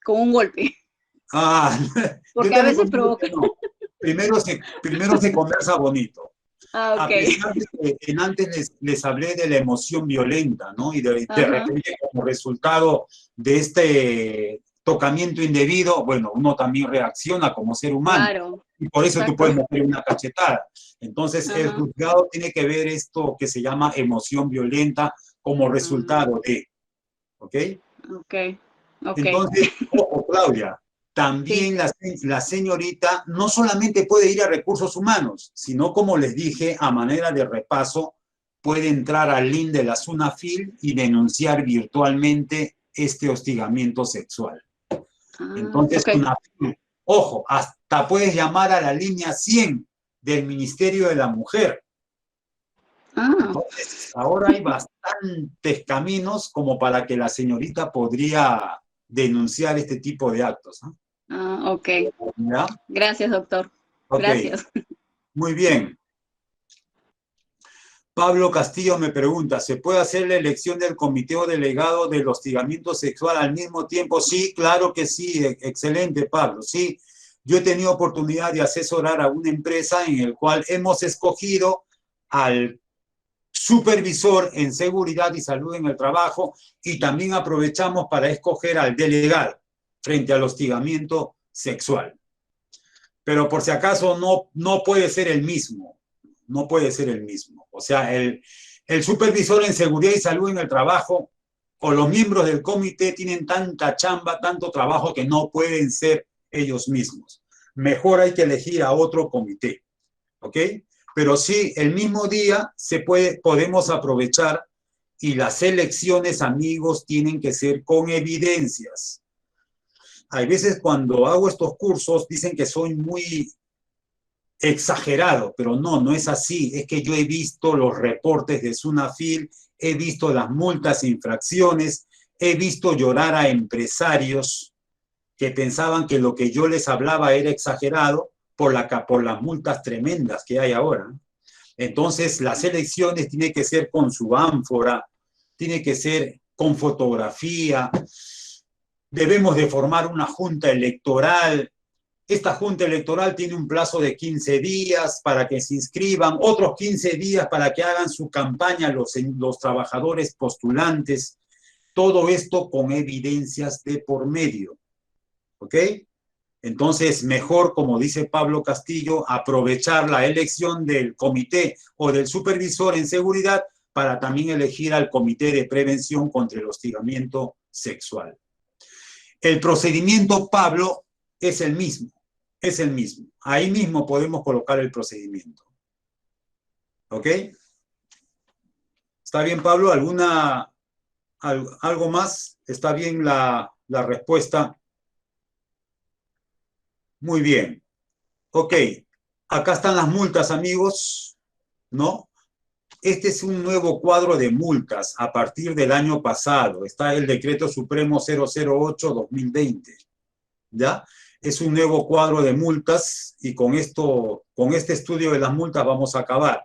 con un golpe. Porque a veces provoca. No. Primero se conversa bonito. A pesar de que antes les hablé de la emoción violenta, ¿no? Y de repente, como resultado de este tocamiento indebido, bueno, uno también reacciona como ser humano. Claro. Y por eso tú puedes meter una cachetada. Entonces, el juzgado tiene que ver esto que se llama emoción violenta como resultado de. ¿Ok? Ok, ok. Entonces, ojo, Claudia, también la señorita no solamente puede ir a recursos humanos, sino, como les dije, a manera de repaso, puede entrar al link de la SUNAFIL y denunciar virtualmente este hostigamiento sexual. Entonces, Ok. SUNAFIL, ojo, hasta puedes llamar a la línea 100 del Ministerio de la Mujer. Entonces, ahora hay bastantes caminos como para que la señorita podría denunciar este tipo de actos, ¿no? Ok. ¿Ya? Gracias, doctor. Ok, Gracias. muy bien. Pablo Castillo me pregunta, ¿se puede hacer la elección del comité o delegado del hostigamiento sexual al mismo tiempo? Sí, claro que sí, excelente, Pablo, sí. Yo he tenido oportunidad de asesorar a una empresa en el cual hemos escogido al supervisor en seguridad y salud en el trabajo y también aprovechamos para escoger al delegado frente al hostigamiento sexual. Pero por si acaso no puede ser el mismo, no puede ser el mismo. O sea, el supervisor en seguridad y salud en el trabajo o los miembros del comité tienen tanta chamba, tanto trabajo que no pueden ser ellos mismos. Mejor hay que elegir a otro comité, ¿ok? Pero sí, el mismo día podemos aprovechar y las elecciones, amigos, tienen que ser con evidencias. Hay veces cuando hago estos cursos dicen que soy muy exagerado, pero no es así. Es que yo he visto los reportes de SUNAFIL, he visto las multas e infracciones, he visto llorar a empresarios que pensaban que lo que yo les hablaba era exagerado por las multas tremendas que hay ahora. Entonces, las elecciones tienen que ser con su ánfora, tiene que ser con fotografía, debemos de formar una junta electoral. Esta junta electoral tiene un plazo de 15 días para que se inscriban, otros 15 días para que hagan su campaña los trabajadores postulantes. Todo esto con evidencias de por medio. ¿Ok? Entonces, mejor, como dice Pablo Castillo, aprovechar la elección del comité o del supervisor en seguridad para también elegir al comité de prevención contra el hostigamiento sexual. El procedimiento, Pablo, es el mismo. Es el mismo. Ahí mismo podemos colocar el procedimiento. ¿Ok? ¿Está bien, Pablo? ¿Algo más? ¿Está bien la respuesta? Muy bien. Ok. Acá están las multas, amigos, ¿no? Este es un nuevo cuadro de multas a partir del año pasado. Está el Decreto Supremo 008-2020, ¿ya? Es un nuevo cuadro de multas y con este estudio de las multas vamos a acabar.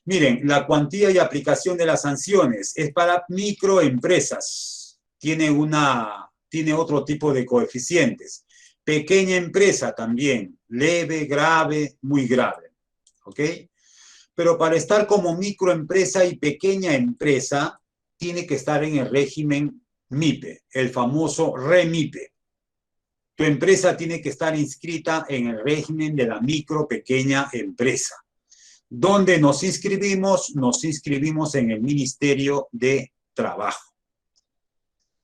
Miren, la cuantía y aplicación de las sanciones es para microempresas. Tiene otro tipo de coeficientes. Pequeña empresa también, leve, grave, muy grave. ¿Ok? Pero para estar como microempresa y pequeña empresa, tiene que estar en el régimen MIPE, el famoso REMIPE. Tu empresa tiene que estar inscrita en el régimen de la micro, pequeña empresa. ¿Dónde nos inscribimos? Nos inscribimos en el Ministerio de Trabajo.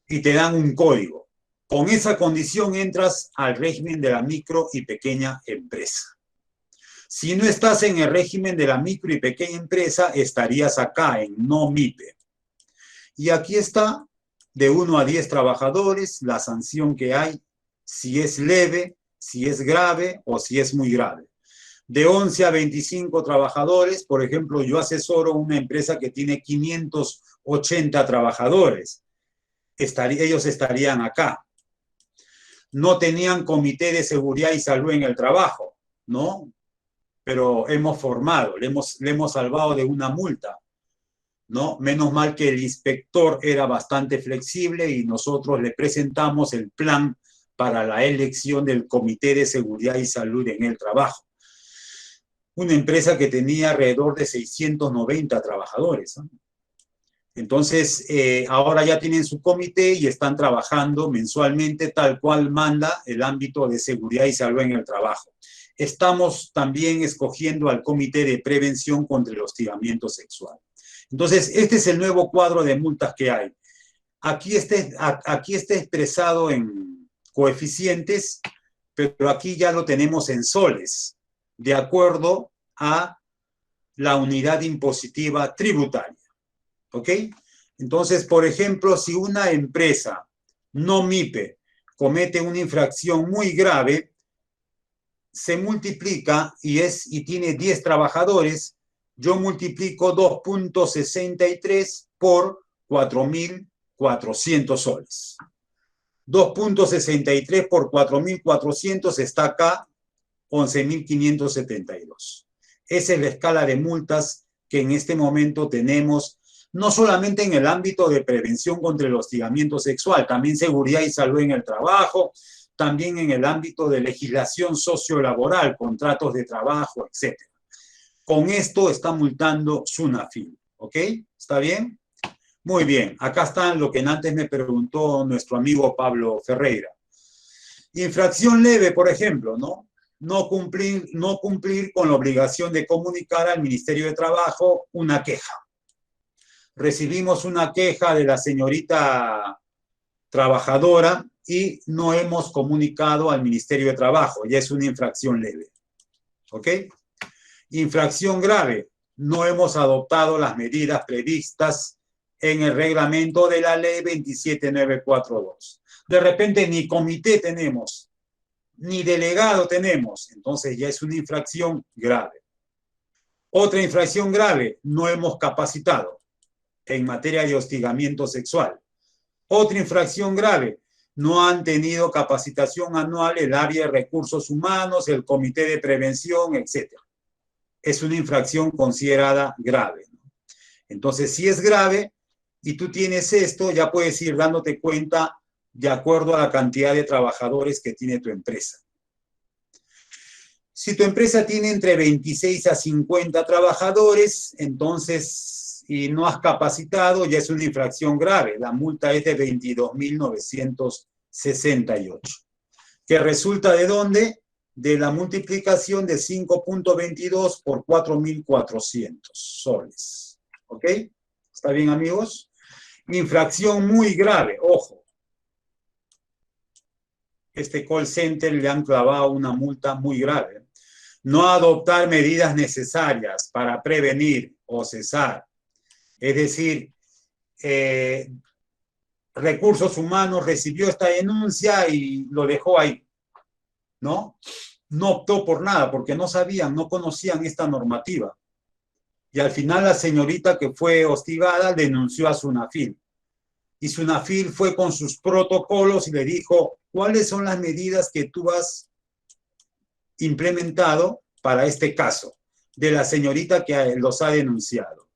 Y te dan un código. Con esa condición entras al régimen de la micro y pequeña empresa. Si no estás en el régimen de la micro y pequeña empresa, estarías acá en no MIPE. Y aquí está, de 1 a 10 trabajadores, la sanción que hay, si es leve, si es grave o si es muy grave. De 11 a 25 trabajadores, por ejemplo, yo asesoro una empresa que tiene 580 trabajadores. Ellos estarían acá. No tenían comité de seguridad y salud en el trabajo, ¿no? Pero hemos formado, le hemos salvado de una multa, ¿no? Menos mal que el inspector era bastante flexible y nosotros le presentamos el plan para la elección del comité de seguridad y salud en el trabajo. Una empresa que tenía alrededor de 690 trabajadores, ¿no? Entonces, ahora ya tienen su comité y están trabajando mensualmente tal cual manda el ámbito de seguridad y salud en el trabajo. Estamos también escogiendo al comité de prevención contra el hostigamiento sexual. Entonces, este es el nuevo cuadro de multas que hay. aquí está expresado en coeficientes, pero aquí ya lo tenemos en soles, de acuerdo a la unidad impositiva tributaria. ¿Ok? Entonces, por ejemplo, si una empresa no MIPE comete una infracción muy grave, se multiplica y tiene 10 trabajadores, yo multiplico 2.63 por 4.400 soles. 2.63 por 4.400 está acá, 11.572. Esa es la escala de multas que en este momento tenemos, no solamente en el ámbito de prevención contra el hostigamiento sexual, también seguridad y salud en el trabajo, también en el ámbito de legislación sociolaboral, contratos de trabajo, etc. Con esto está multando SUNAFIL, ¿ok? ¿Está bien? Muy bien, acá está lo que antes me preguntó nuestro amigo Pablo Ferreira. Infracción leve, por ejemplo, ¿no? No cumplir con la obligación de comunicar al Ministerio de Trabajo una queja. Recibimos una queja de la señorita trabajadora y no hemos comunicado al Ministerio de Trabajo, ya es una infracción leve. ¿Ok? Infracción grave, no hemos adoptado las medidas previstas en el reglamento de la ley 27942. De repente ni comité tenemos, ni delegado tenemos, entonces ya es una infracción grave. Otra infracción grave, no hemos capacitado en materia de hostigamiento sexual. Otra infracción grave, no han tenido capacitación anual el área de recursos humanos, el comité de prevención, etc. Es una infracción considerada grave. Entonces, si es grave y tú tienes esto, ya puedes ir dándote cuenta de acuerdo a la cantidad de trabajadores que tiene tu empresa. Si tu empresa tiene entre 26 a 50 trabajadores, entonces, y no has capacitado, ya es una infracción grave. La multa es de 22.968. ¿Que resulta de dónde? De la multiplicación de 5.22 por 4.400 soles. ¿Ok? ¿Está bien, amigos? Infracción muy grave, ojo. Este call center le han clavado una multa muy grave. No adoptar medidas necesarias para prevenir o cesar. Es decir, recursos humanos recibió esta denuncia y lo dejó ahí, ¿no? No optó por nada porque no sabían, no conocían esta normativa. Y al final la señorita que fue hostigada denunció a SUNAFIL. Y SUNAFIL fue con sus protocolos y le dijo, ¿cuáles son las medidas que tú has implementado para este caso de la señorita que los ha denunciado?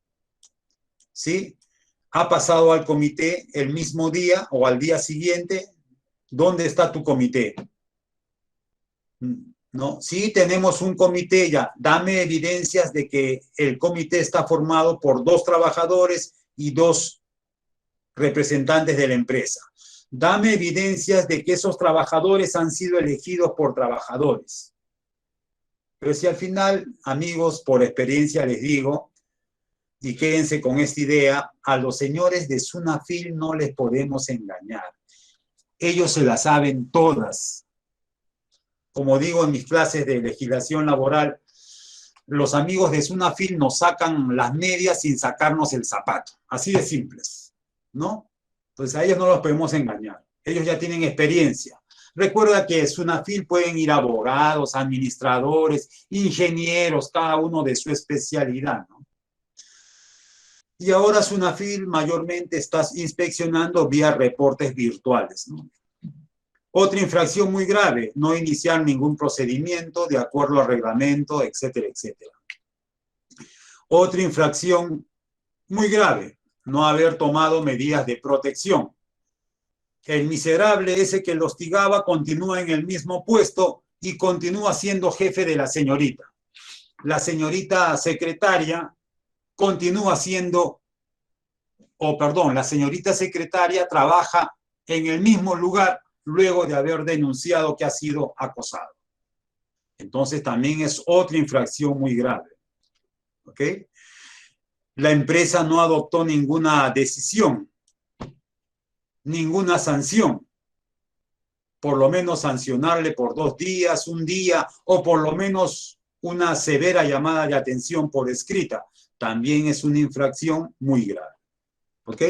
¿Sí? Ha pasado al comité el mismo día o al día siguiente. ¿Dónde está tu comité? ¿No? Sí, tenemos un comité ya. Dame evidencias de que el comité está formado por 2 trabajadores y 2 representantes de la empresa. Dame evidencias de que esos trabajadores han sido elegidos por trabajadores. Pero si al final, amigos, por experiencia les digo, y quédense con esta idea, a los señores de SUNAFIL no les podemos engañar. Ellos se las saben todas. Como digo en mis clases de legislación laboral, los amigos de SUNAFIL nos sacan las medias sin sacarnos el zapato. Así de simples, ¿no? Entonces a ellos no los podemos engañar. Ellos ya tienen experiencia. Recuerda que SUNAFIL pueden ir abogados, administradores, ingenieros, cada uno de su especialidad, ¿no? Y ahora SUNAFIL mayormente está inspeccionando vía reportes virtuales, ¿no? Otra infracción muy grave, no iniciar ningún procedimiento de acuerdo al reglamento, etcétera, etcétera. Otra infracción muy grave, no haber tomado medidas de protección. El miserable ese que lo hostigaba continúa en el mismo puesto y continúa siendo jefe de la señorita. La señorita secretaria continúa siendo, la señorita secretaria trabaja en el mismo lugar luego de haber denunciado que ha sido acosado. Entonces también es otra infracción muy grave. ¿Ok? La empresa no adoptó ninguna decisión ninguna sanción. Por lo menos sancionarle por 2 días, 1 día, o por lo menos una severa llamada de atención por escrita. También es una infracción muy grave. ¿Ok?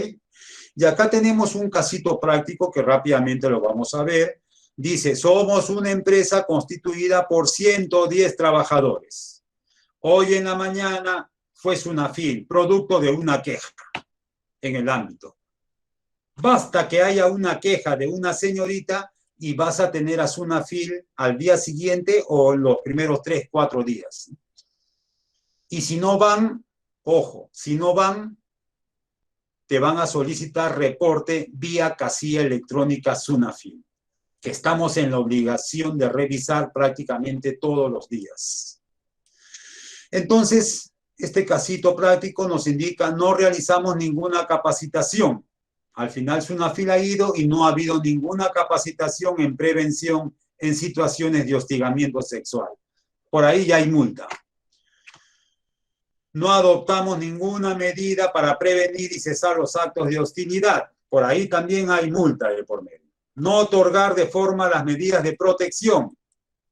Y acá tenemos un casito práctico que rápidamente lo vamos a ver. Dice, somos una empresa constituida por 110 trabajadores. Hoy en la mañana fue Sunafil, producto de una queja en el ámbito. Basta que haya una queja de una señorita y vas a tener a Sunafil al día siguiente o en los primeros 3, 4 días. Y si no van, ojo, si no van, te van a solicitar reporte vía casilla electrónica Sunafil, que estamos en la obligación de revisar prácticamente todos los días. Entonces, este casito práctico nos indica, no realizamos ninguna capacitación. Al final Sunafil ha ido y no ha habido ninguna capacitación en prevención en situaciones de hostigamiento sexual. Por ahí ya hay multa. No adoptamos ninguna medida para prevenir y cesar los actos de hostilidad. Por ahí también hay multa de por medio. No otorgar de forma las medidas de protección.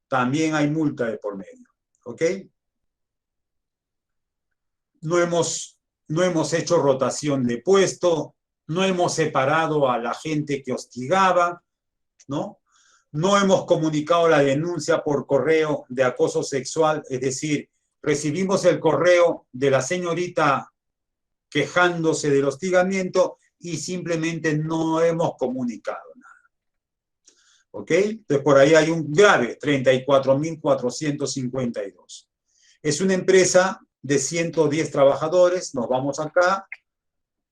También hay multa de por medio. ¿Ok? No hemos hecho rotación de puesto. No hemos separado a la gente que hostigaba, ¿no? No hemos comunicado la denuncia por correo de acoso sexual, es decir, recibimos el correo de la señorita quejándose del hostigamiento y simplemente no hemos comunicado nada. ¿Ok? Entonces, por ahí hay un grave, 34.452. Es una empresa de 110 trabajadores, nos vamos acá,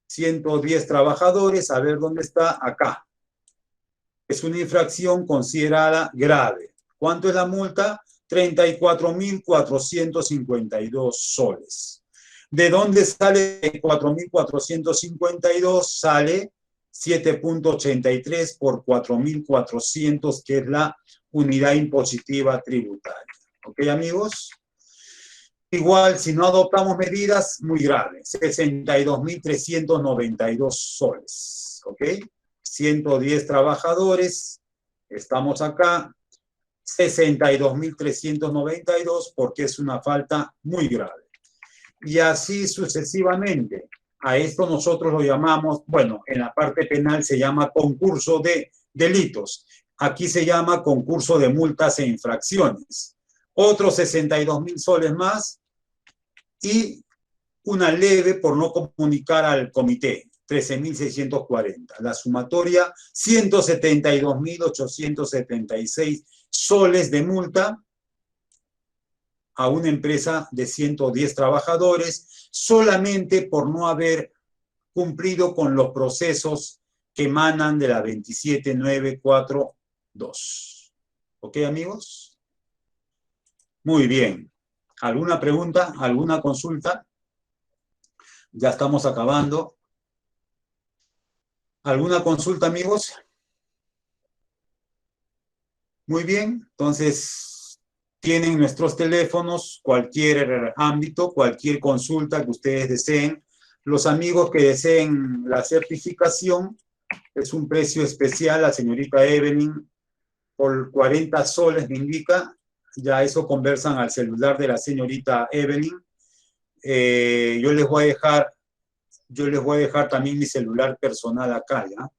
110 trabajadores, a ver dónde está, acá. Es una infracción considerada grave. ¿Cuánto es la multa? 34.452 soles. ¿De dónde sale 4.452? Sale 7.83 por 4.400, que es la unidad impositiva tributaria. ¿Ok, amigos? Igual, si no adoptamos medidas, muy graves, 62.392 soles, ¿ok? 110 trabajadores, estamos acá, 62.392 porque es una falta muy grave. Y así sucesivamente. A esto nosotros lo llamamos, bueno, en la parte penal se llama concurso de delitos. Aquí se llama concurso de multas e infracciones. Otros 62.000 soles más y una leve por no comunicar al comité, 13.640. La sumatoria, 172.876 soles de multa a una empresa de 110 trabajadores solamente por no haber cumplido con los procesos que emanan de la 27942. ¿Ok, amigos? Muy bien. ¿Alguna pregunta? ¿Alguna consulta? Ya estamos acabando. ¿Alguna consulta, amigos? Muy bien. Entonces, tienen nuestros teléfonos, cualquier ámbito, cualquier consulta que ustedes deseen. Los amigos que deseen la certificación, es un precio especial. La señorita Evelyn, por 40 soles me indica. Ya eso conversan al celular de la señorita Evelyn. Yo les voy a dejar también mi celular personal acá, ¿ya?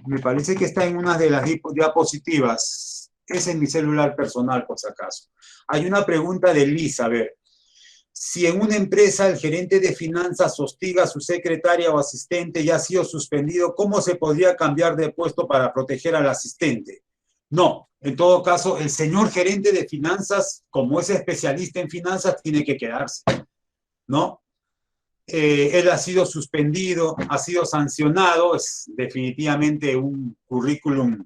Me parece que está en una de las diapositivas. Ese es mi celular personal, por si acaso. Hay una pregunta de Lisa, a ver. Si en una empresa el gerente de finanzas hostiga a su secretaria o asistente y ha sido suspendido, ¿cómo se podría cambiar de puesto para proteger al asistente? No, en todo caso, el señor gerente de finanzas, como es especialista en finanzas, tiene que quedarse, ¿no? Él ha sido suspendido, ha sido sancionado, es definitivamente un currículum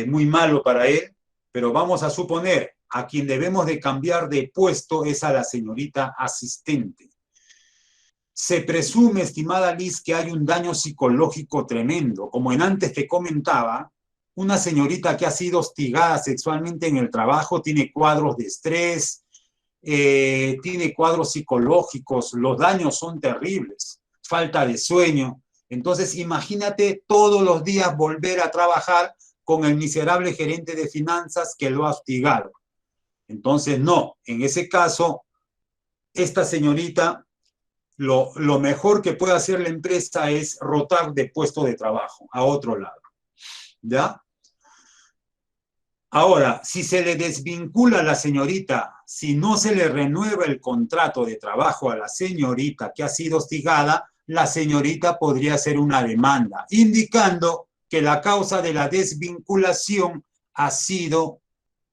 muy malo para él, pero vamos a suponer, a quien debemos de cambiar de puesto es a la señorita asistente. Se presume, estimada Liz, que hay un daño psicológico tremendo. Como en antes te comentaba, una señorita que ha sido hostigada sexualmente en el trabajo tiene cuadros de estrés, tiene cuadros psicológicos, los daños son terribles, falta de sueño. Entonces, imagínate todos los días volver a trabajar con el miserable gerente de finanzas que lo ha hostigado. Entonces, no, en ese caso, esta señorita, lo mejor que puede hacer la empresa es rotar de puesto de trabajo a otro lado. ¿Ya? Ahora, si se le desvincula a la señorita, si no se le renueva el contrato de trabajo a la señorita que ha sido hostigada, la señorita podría hacer una demanda, indicando que la causa de la desvinculación ha sido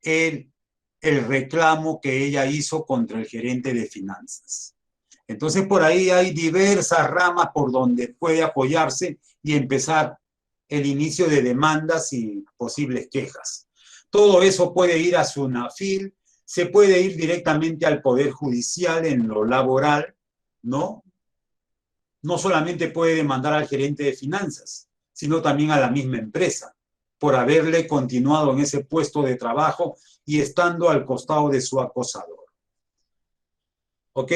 el reclamo que ella hizo contra el gerente de finanzas. Entonces, por ahí hay diversas ramas por donde puede apoyarse y empezar el inicio de demandas y posibles quejas. Todo eso puede ir a SUNAFIL, se puede ir directamente al Poder Judicial en lo laboral, ¿no? No solamente puede demandar al gerente de finanzas, sino también a la misma empresa, por haberle continuado en ese puesto de trabajo y estando al costado de su acosador. ¿Ok,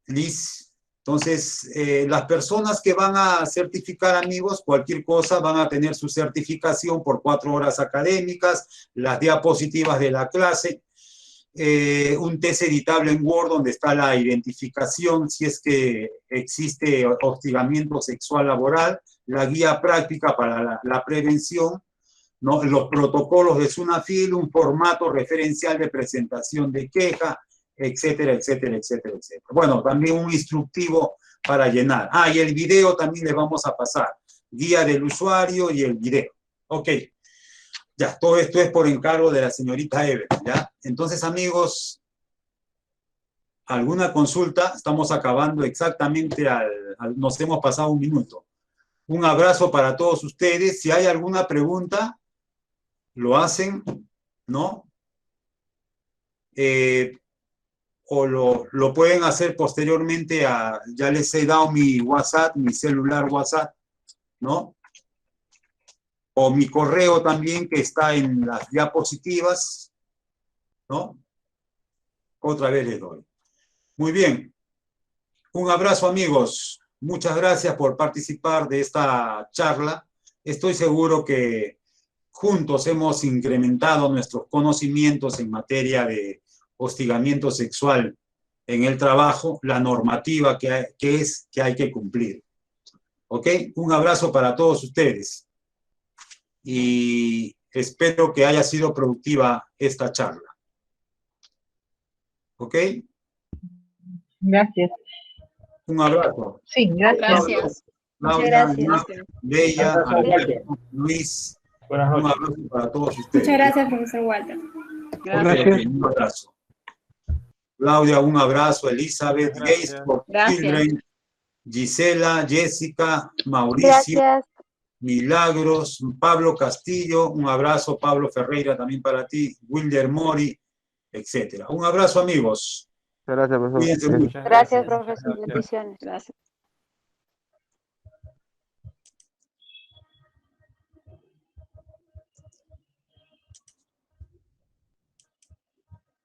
Liz? Entonces, las personas que van a certificar, amigos, cualquier cosa, van a tener su certificación por 4 horas académicas, las diapositivas de la clase, un test editable en Word donde está la identificación si es que existe hostigamiento sexual laboral, la guía práctica para la prevención, ¿no? Los protocolos de SUNAFIL, un formato referencial de presentación de queja, etcétera, etcétera, etcétera, etcétera. Bueno, también un instructivo para llenar. Ah, y el video también le vamos a pasar. Guía del usuario y el video. Ok. Ya, todo esto es por encargo de la señorita Ever, ¿ya? Entonces, amigos, ¿alguna consulta? Estamos acabando exactamente nos hemos pasado 1 minuto. Un abrazo para todos ustedes. Si hay alguna pregunta, lo hacen, ¿no? O lo pueden hacer posteriormente ya les he dado mi WhatsApp, mi celular WhatsApp, ¿no? O mi correo también que está en las diapositivas, ¿no? Otra vez les doy. Muy bien. Un abrazo, amigos. Muchas gracias por participar de esta charla. Estoy seguro que juntos hemos incrementado nuestros conocimientos en materia de hostigamiento sexual en el trabajo, la normativa que hay que cumplir. ¿Ok? Un abrazo para todos ustedes. Y espero que haya sido productiva esta charla. ¿Ok? Gracias. Un abrazo. Sí, gracias. Gracias. Claudia, Gracias. Bella, Gracias, Alberto, Luis. Buenas Un noches. abrazo para todos ustedes. Muchas gracias, profesor Walter. Gracias. Un abrazo. Claudia, un abrazo. Elizabeth, Gracias. Gates, for Gracias. Children, Gisela, Jessica, Mauricio, Gracias. Milagros, Pablo Castillo, un abrazo. Pablo Ferreira también para ti, Wilder Mori, etcétera. Un abrazo, amigos. Gracias, profesor. Cuídense mucho. Gracias, profesor. Bendiciones. Gracias.